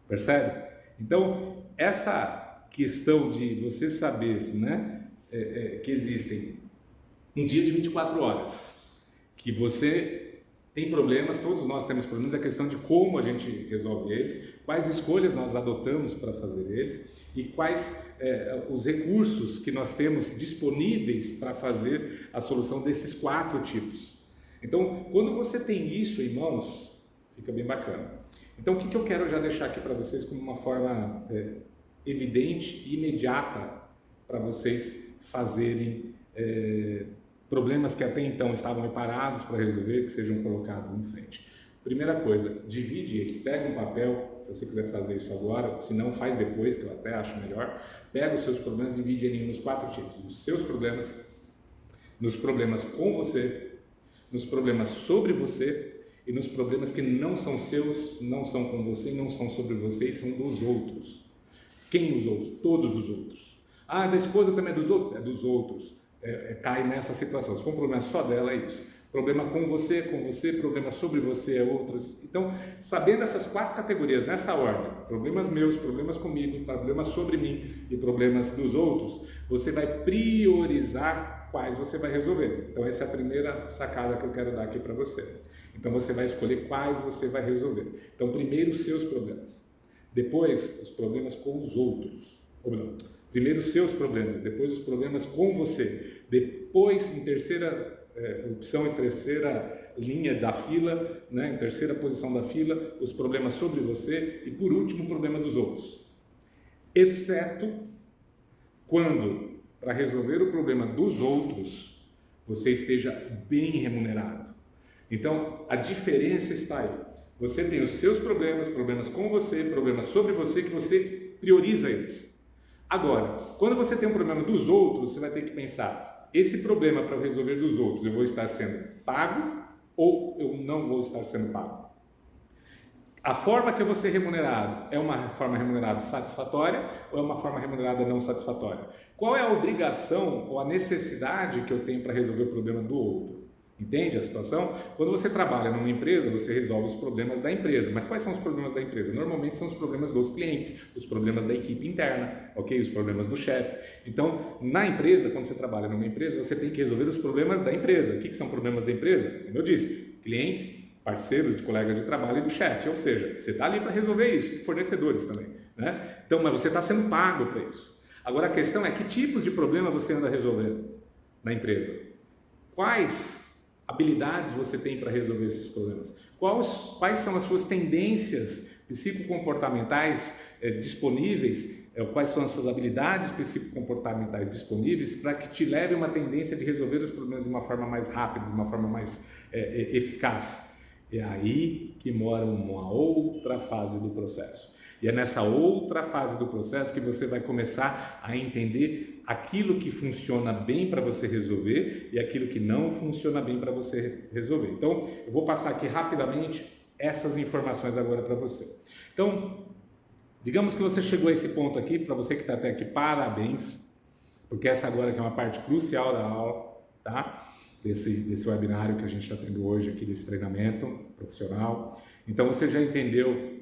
Speaker 1: percebe? Então, essa questão de você saber, né, que existem um dia de 24 horas, que você tem problemas, todos nós temos problemas, é questão de como a gente resolve eles, quais escolhas nós adotamos para fazer eles e quais os recursos que nós temos disponíveis para fazer a solução desses 4 tipos. Então, quando você tem isso em mãos, fica bem bacana. Então, o que eu quero já deixar aqui para vocês como uma forma evidente e imediata para vocês fazerem problemas que até então estavam parados para resolver, que sejam colocados em frente. Primeira coisa, divide eles, pega um papel, se você quiser fazer isso agora, se não faz depois, que eu até acho melhor, pega os seus problemas e divide ele nos 4 tipos, nos seus problemas, nos problemas com você, nos problemas sobre você e nos problemas que não são seus, não são com você, não são sobre você e são dos outros. Quem os outros? Todos os outros. Ah, da esposa também é dos outros? É dos outros. Cai nessa situação. Se for um problema só dela, é isso. Problema com você, problema sobre você é outros. Então, sabendo essas 4 categorias nessa ordem, problemas meus, problemas comigo, problemas sobre mim e problemas dos outros, você vai priorizar quais você vai resolver. Então, essa é a primeira sacada que eu quero dar aqui para você. Então, você vai escolher quais você vai resolver. Então, primeiro os seus problemas, depois os problemas com os outros. Ou não, primeiro os seus problemas, depois os problemas com você. Depois, em terceira opção, em terceira linha da fila, né, em terceira posição da fila, os problemas sobre você e, por último, o problema dos outros. Exceto quando, para resolver o problema dos outros, você esteja bem remunerado. Então, a diferença está aí. Você tem os seus problemas, problemas com você, problemas sobre você, que você prioriza eles. Agora, quando você tem um problema dos outros, você vai ter que pensar, esse problema para eu resolver dos outros, eu vou estar sendo pago ou eu não vou estar sendo pago? A forma que eu vou ser remunerado é uma forma remunerada satisfatória ou é uma forma remunerada não satisfatória? Qual é a obrigação ou a necessidade que eu tenho para resolver o problema do outro? Entende a situação? Quando você trabalha numa empresa, você resolve os problemas da empresa. Mas quais são os problemas da empresa? Normalmente são os problemas dos clientes, os problemas da equipe interna, ok? Os problemas do chefe. Então, na empresa, quando você trabalha numa empresa, você tem que resolver os problemas da empresa. O que são problemas da empresa? Como eu disse, clientes, parceiros de colegas de trabalho e do chefe. Ou seja, você está ali para resolver isso, fornecedores também, né? Então, mas você está sendo pago para isso. Agora, a questão é que tipos de problema você anda resolvendo na empresa? Quais habilidades você tem para resolver esses problemas? Quais são as suas tendências psicocomportamentais disponíveis? Quais são as suas habilidades psicocomportamentais disponíveis para que te leve uma tendência de resolver os problemas de uma forma mais rápida, de uma forma mais eficaz? É aí que mora uma outra fase do processo. E é nessa outra fase do processo que você vai começar a entender aquilo que funciona bem para você resolver e aquilo que não funciona bem para você resolver. Então, eu vou passar aqui rapidamente essas informações agora para você. Então, digamos que você chegou a esse ponto aqui, para você que está até aqui, parabéns, porque essa agora que é uma parte crucial da aula, tá? Desse webinário que a gente está tendo hoje aqui, desse treinamento profissional. Então, você já entendeu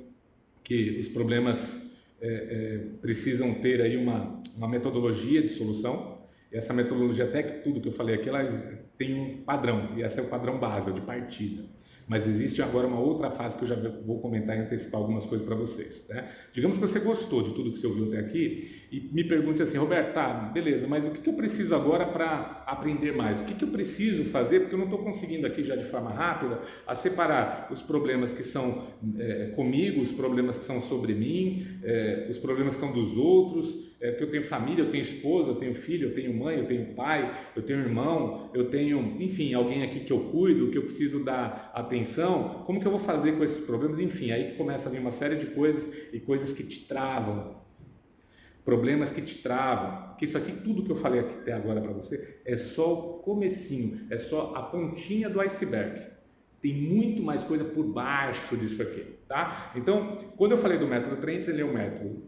Speaker 1: que os problemas precisam ter aí uma metodologia de solução. E essa metodologia, até que tudo que eu falei aqui, ela tem um padrão, e esse é o padrão base, o de partida. Mas existe agora uma outra fase que eu já vou comentar e antecipar algumas coisas para vocês, né? Digamos que você gostou de tudo que você ouviu até aqui e me pergunte assim, Roberto, tá, beleza, mas o que eu preciso agora para aprender mais? O que eu preciso fazer? Porque eu não estou conseguindo aqui já de forma rápida a separar os problemas que são comigo, os problemas que são sobre mim, os problemas que são dos outros, que eu tenho família, eu tenho esposa, eu tenho filho, eu tenho mãe, eu tenho pai, eu tenho irmão, eu tenho, enfim, alguém aqui que eu cuido, que eu preciso dar atenção. Como que eu vou fazer com esses problemas? Enfim, aí que começa a vir uma série de coisas e coisas que te travam, problemas que te travam, porque isso aqui, tudo que eu falei aqui até agora para você, é só o comecinho, é só a pontinha do iceberg. Tem muito mais coisa por baixo disso aqui, tá? Então, quando eu falei do método Trends, ele é um método,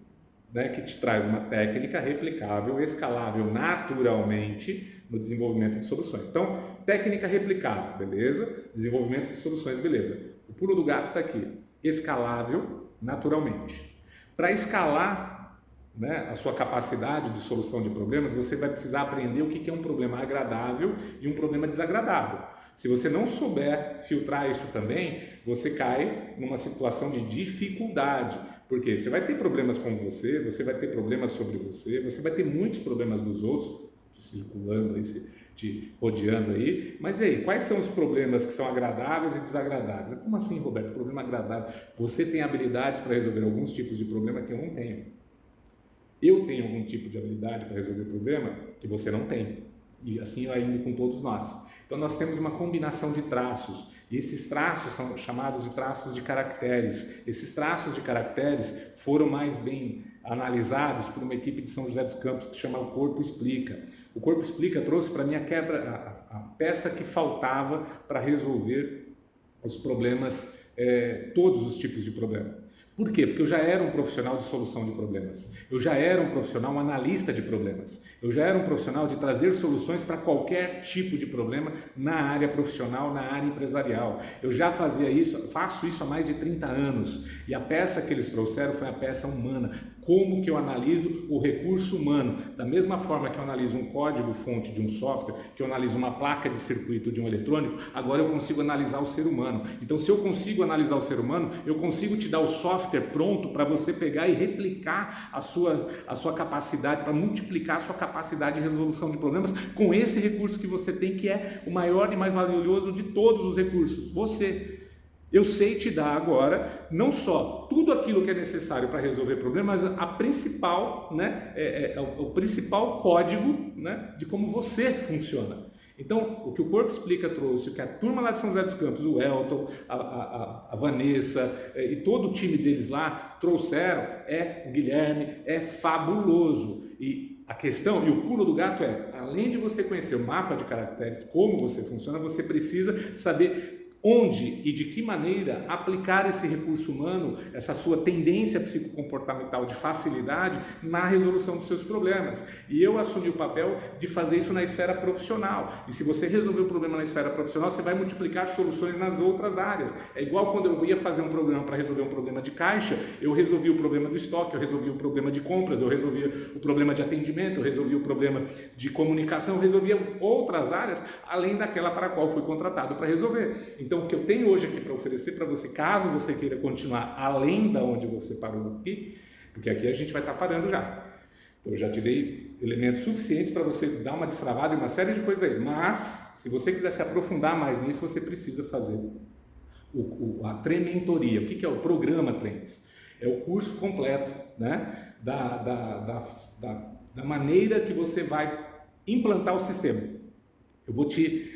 Speaker 1: né, que te traz uma técnica replicável, escalável naturalmente no desenvolvimento de soluções. Então, técnica replicável, beleza? Desenvolvimento de soluções, beleza. O pulo do gato está aqui, escalável naturalmente. Para escalar, né, a sua capacidade de solução de problemas, você vai precisar aprender o que é um problema agradável e um problema desagradável. Se você não souber filtrar isso também, você cai numa situação de dificuldade. Porque você vai ter problemas com você vai ter problemas sobre você vai ter muitos problemas dos outros, circulando aí, te rodeando aí. Mas e aí, quais são os problemas que são agradáveis e desagradáveis? Como assim, Roberto? Problema agradável. Você tem habilidades para resolver alguns tipos de problema que eu não tenho. Eu tenho algum tipo de habilidade para resolver problema que você não tem. E assim eu indo com todos nós. Então nós temos uma combinação de traços, e esses traços são chamados de traços de caracteres. Esses traços de caracteres foram mais bem analisados por uma equipe de São José dos Campos que chama o Corpo Explica. O Corpo Explica trouxe para mim a peça que faltava para resolver os problemas, todos os tipos de problema. Por quê? Porque eu já era um profissional de solução de problemas. Eu já era um profissional, um analista de problemas. Eu já era um profissional de trazer soluções para qualquer tipo de problema na área profissional, na área empresarial. Eu já fazia isso, faço isso há mais de 30 anos. E a peça que eles trouxeram foi a peça humana. Como que eu analiso o recurso humano? Da mesma forma que eu analiso um código-fonte de um software, que eu analiso uma placa de circuito de um eletrônico, agora eu consigo analisar o ser humano. Então, se eu consigo analisar o ser humano, eu consigo te dar o software pronto para você pegar e replicar a sua capacidade, para multiplicar a sua capacidade de resolução de problemas com esse recurso que você tem, que é o maior e mais valioso de todos os recursos, você. Eu sei te dar agora, não só tudo aquilo que é necessário para resolver problemas, mas a principal, né, o principal código, né, de como você funciona. Então, o que o Corpo Explica trouxe, o que a turma lá de São José dos Campos, o Elton, a Vanessa e todo o time deles lá trouxeram, o Guilherme, é fabuloso. E a questão, e o pulo do gato além de você conhecer o mapa de caracteres, como você funciona, você precisa saber onde e de que maneira aplicar esse recurso humano, essa sua tendência psicocomportamental de facilidade na resolução dos seus problemas. E eu assumi o papel de fazer isso na esfera profissional. E se você resolver o problema na esfera profissional, você vai multiplicar soluções nas outras áreas. É igual quando eu ia fazer um programa para resolver um problema de caixa, eu resolvi o problema do estoque, eu resolvi o problema de compras, eu resolvi o problema de atendimento, eu resolvi o problema de comunicação, eu resolvia outras áreas, além daquela para a qual fui contratado para resolver. Então, o que eu tenho hoje aqui para oferecer para você, caso você queira continuar além da onde você parou aqui, porque aqui a gente vai estar parando já. Então, eu já te dei elementos suficientes para você dar uma destravada e uma série de coisas aí. Mas, se você quiser se aprofundar mais nisso, você precisa fazer a Trementoria. O que é o programa Trends? É o curso completo, né, da maneira que você vai implantar o sistema. Eu vou te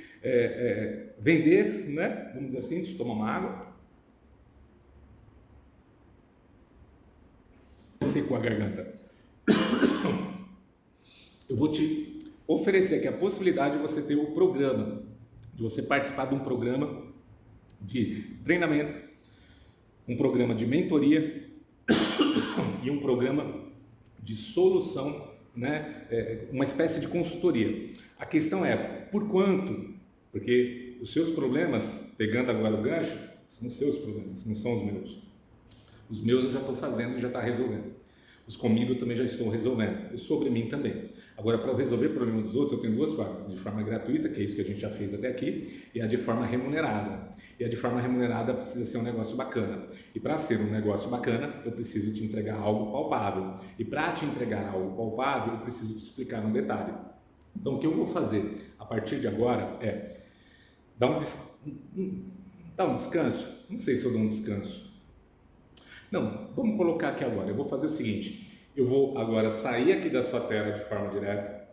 Speaker 1: vender, né? Vamos dizer assim, deixa eu tomar uma água. Secou a garganta. Eu vou te oferecer aqui a possibilidade de você ter o programa, de você participar de um programa de treinamento, um programa de mentoria e um programa de solução, né? Uma espécie de consultoria. A questão é, por quanto? Porque os seus problemas, pegando agora o gancho, são os seus problemas, não são os meus. Os meus eu já estou fazendo e já está resolvendo. Os comigo eu também já estou resolvendo. Os sobre mim também. Agora, para resolver o problema dos outros, eu tenho duas formas. De forma gratuita, que é isso que a gente já fez até aqui, e a de forma remunerada. E a de forma remunerada precisa ser um negócio bacana. E para ser um negócio bacana, eu preciso te entregar algo palpável. E para te entregar algo palpável, eu preciso te explicar no detalhe. Então, o que eu vou fazer a partir de agora é dar um descanso. Não sei se eu dou um descanso. Não, vamos colocar aqui agora. Eu vou fazer o seguinte. Eu vou agora sair aqui da sua tela de forma direta.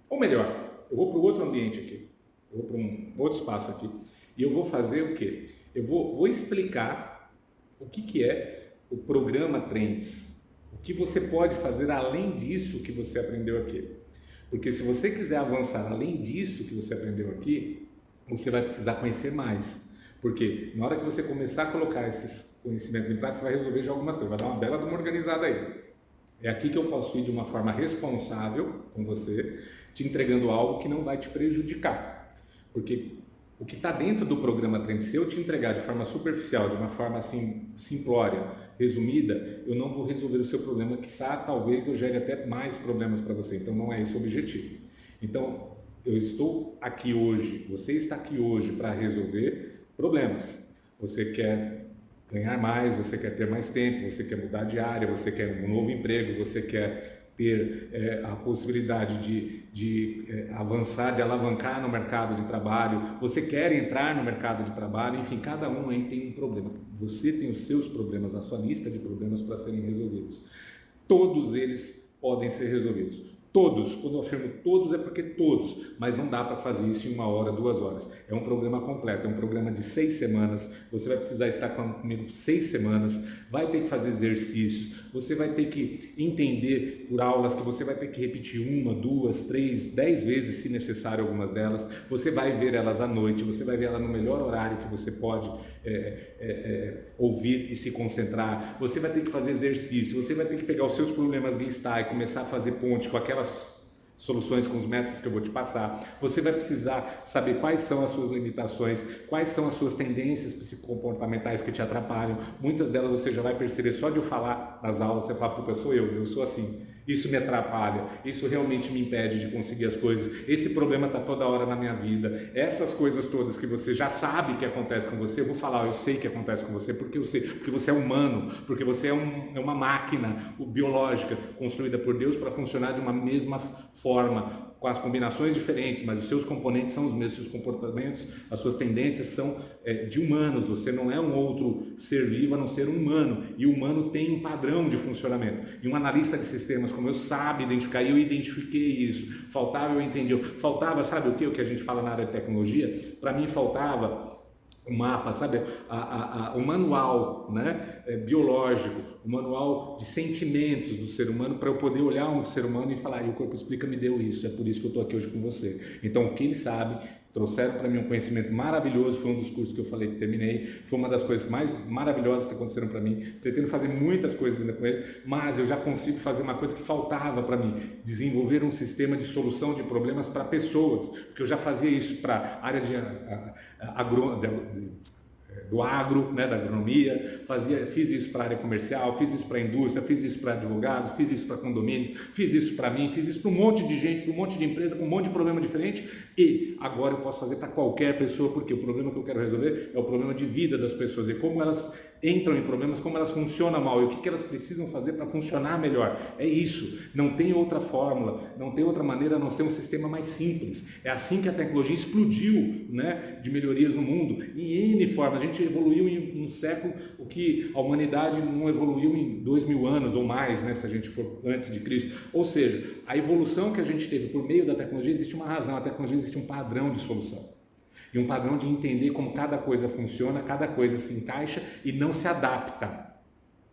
Speaker 1: Ou melhor, eu vou para o outro ambiente aqui. Eu vou para um outro espaço aqui. E eu vou fazer o quê? Eu vou explicar o que é o programa Trends. O que você pode fazer além disso que você aprendeu aqui. Porque se você quiser avançar além disso que você aprendeu aqui, você vai precisar conhecer mais. Porque na hora que você começar a colocar esses conhecimentos em prática, você vai resolver já algumas coisas, vai dar uma bela de uma organizada aí. É aqui que eu posso ir de uma forma responsável com você, te entregando algo que não vai te prejudicar. Porque o que está dentro do programa Trend, se eu te entregar de forma superficial, de uma forma assim simplória, resumida, eu não vou resolver o seu problema, quiçá talvez eu gere até mais problemas para você. Então não é esse o objetivo. Então eu estou aqui hoje, você está aqui hoje para resolver problemas. Você quer ganhar mais, você quer ter mais tempo, você quer mudar de área, você quer um novo emprego, você quer ter a possibilidade de avançar, de alavancar no mercado de trabalho, você quer entrar no mercado de trabalho, enfim, cada um aí tem um problema. Você tem os seus problemas, a sua lista de problemas para serem resolvidos. Todos eles podem ser resolvidos. Todos, quando eu afirmo todos é porque todos, mas não dá para fazer isso em 1 hora, 2 horas. É um programa completo, é um programa de 6 semanas, você vai precisar estar comigo 6 semanas, vai ter que fazer exercícios, você vai ter que entender por aulas que você vai ter que repetir 1, 2, 3, 10 vezes se necessário algumas delas, você vai ver elas à noite, você vai ver elas no melhor horário que você pode ouvir e se concentrar, você vai ter que fazer exercício, você vai ter que pegar os seus problemas, listar e começar a fazer ponte com aquelas soluções, com os métodos que eu vou te passar. Você vai precisar saber quais são as suas limitações, quais são as suas tendências psicocomportamentais que te atrapalham. Muitas delas você já vai perceber só de eu falar nas aulas, você fala, puta, eu sou assim. Isso me atrapalha, isso realmente me impede de conseguir as coisas, esse problema está toda hora na minha vida, essas coisas todas que você já sabe que acontece com você, eu vou falar, eu sei que acontece com você, porque eu sei, porque você é humano, porque você é uma máquina biológica construída por Deus para funcionar de uma mesma forma, com as combinações diferentes, mas os seus componentes são os mesmos, seus comportamentos, as suas tendências são de humanos, você não é um outro ser vivo a não ser um humano, e o humano tem um padrão de funcionamento, e um analista de sistemas como eu sabe identificar, e eu identifiquei isso, faltava, eu entendi, faltava, sabe o que a gente fala na área de tecnologia? Para mim faltava o mapa, sabe, o manual, né, biológico, o manual de sentimentos do ser humano, para eu poder olhar um ser humano e falar, e o Corpo Explica me deu isso, é por isso que eu estou aqui hoje com você. Então, o que ele sabe, trouxeram para mim um conhecimento maravilhoso, foi um dos cursos que eu falei que terminei, foi uma das coisas mais maravilhosas que aconteceram para mim. Pretendo fazer muitas coisas ainda com ele, mas eu já consigo fazer uma coisa que faltava para mim, desenvolver um sistema de solução de problemas para pessoas, porque eu já fazia isso para a área do agro, né, da agronomia, fiz isso para a área comercial, fiz isso para a indústria, fiz isso para advogados, fiz isso para condomínios, fiz isso para mim, fiz isso para um monte de gente, para um monte de empresa, com um monte de problema diferente, e agora eu posso fazer para qualquer pessoa, porque o problema que eu quero resolver é o problema de vida das pessoas, e como elas entram em problemas, como elas funcionam mal, e o que elas precisam fazer para funcionar melhor. É isso, não tem outra fórmula, não tem outra maneira a não ser um sistema mais simples. É assim que a tecnologia explodiu, né, de melhorias no mundo, em N formas. A gente evoluiu em um século o que a humanidade não evoluiu em 2000 anos ou mais, né, se a gente for antes de Cristo. Ou seja, a evolução que a gente teve por meio da tecnologia, existe uma razão, a tecnologia existe um padrão de solução. E um padrão de entender como cada coisa funciona, cada coisa se encaixa e não se adapta.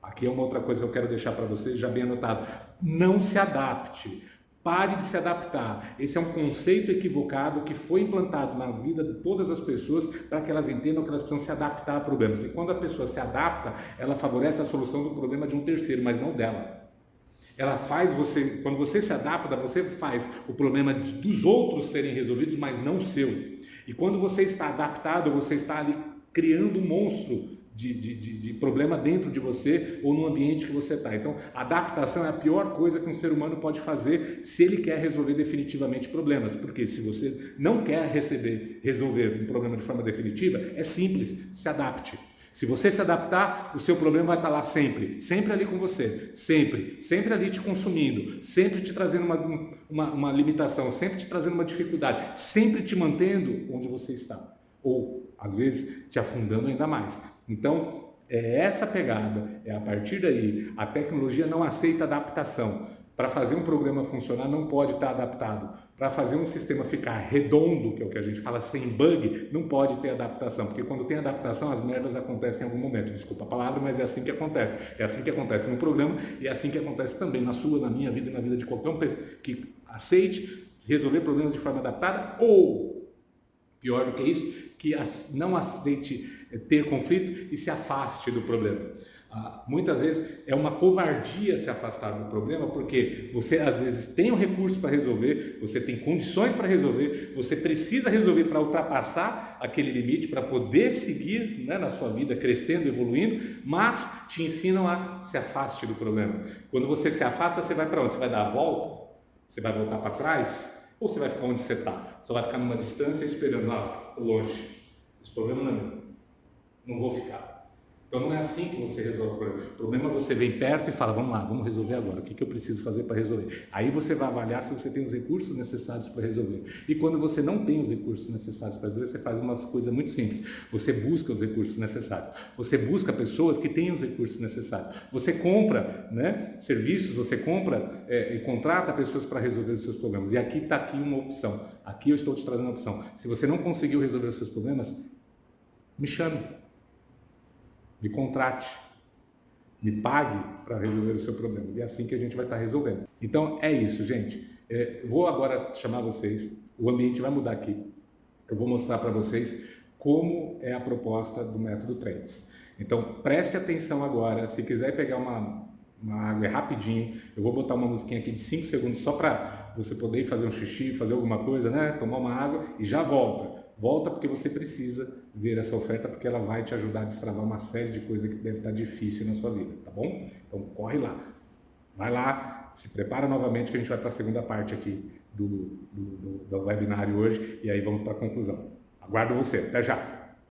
Speaker 1: Aqui é uma outra coisa que eu quero deixar para vocês, já bem anotado. Não se adapte. Pare de se adaptar. Esse é um conceito equivocado que foi implantado na vida de todas as pessoas para que elas entendam que elas precisam se adaptar a problemas. E quando a pessoa se adapta, ela favorece a solução do problema de um terceiro, mas não dela. Ela faz você, quando você se adapta, você faz o problema dos outros serem resolvidos, mas não o seu. E quando você está adaptado, você está ali criando um monstro de problema dentro de você ou no ambiente que você está. Então, a adaptação é a pior coisa que um ser humano pode fazer se ele quer resolver definitivamente problemas. Porque se você não quer resolver um problema de forma definitiva, é simples, se adapte. Se você se adaptar, o seu problema vai estar lá sempre, sempre ali com você, sempre ali te consumindo, sempre te trazendo uma limitação, sempre te trazendo uma dificuldade, sempre te mantendo onde você está, ou às vezes te afundando ainda mais. Então, é essa pegada, é a partir daí, a tecnologia não aceita adaptação. Para fazer um programa funcionar não pode estar adaptado. Para fazer um sistema ficar redondo, que é o que a gente fala, sem bug, não pode ter adaptação. Porque quando tem adaptação, as merdas acontecem em algum momento. Desculpa a palavra, mas é assim que acontece. É assim que acontece no programa e é assim que acontece também na sua, na minha vida e na vida de qualquer um que aceite resolver problemas de forma adaptada ou Pior do que isso, que não aceite ter conflito e se afaste do problema. Muitas vezes é uma covardia se afastar do problema, porque você às vezes tem um recurso para resolver, você tem condições para resolver, você precisa resolver para ultrapassar aquele limite, para poder seguir, né, na sua vida, crescendo, evoluindo, mas te ensinam a se afaste do problema. Quando você se afasta, você vai para onde? Você vai dar a volta? Você vai voltar para trás? Ou você vai ficar onde você está? Só vai ficar numa distância esperando, longe. Esse problema não é meu. Não vou ficar. Então não é assim que você resolve o problema. O problema é você vem perto e fala, vamos lá, vamos resolver agora. O que eu preciso fazer para resolver? Aí você vai avaliar se você tem os recursos necessários para resolver. E quando você não tem os recursos necessários para resolver, você faz uma coisa muito simples. Você busca os recursos necessários. Você busca pessoas que tenham os recursos necessários. Você compra, né, serviços, você compra e contrata pessoas para resolver os seus problemas. E aqui está uma opção. Aqui eu estou te trazendo uma opção. Se você não conseguiu resolver os seus problemas, me chame. Me contrate, me pague para resolver o seu problema. E é assim que a gente vai estar resolvendo. Então é isso, gente. Vou agora chamar vocês, o ambiente vai mudar aqui. Eu vou mostrar para vocês como é a proposta do método Trends. Então preste atenção agora, se quiser pegar uma água rapidinho, eu vou botar uma musiquinha aqui de 5 segundos só para você poder ir fazer um xixi, fazer alguma coisa, né? Tomar uma água e já volta. Volta porque você precisa ver essa oferta, porque ela vai te ajudar a destravar uma série de coisas que deve estar difícil na sua vida, tá bom? Então corre lá, vai lá, se prepara novamente que a gente vai para a segunda parte aqui do webinário hoje e aí vamos para a conclusão. Aguardo você, até já!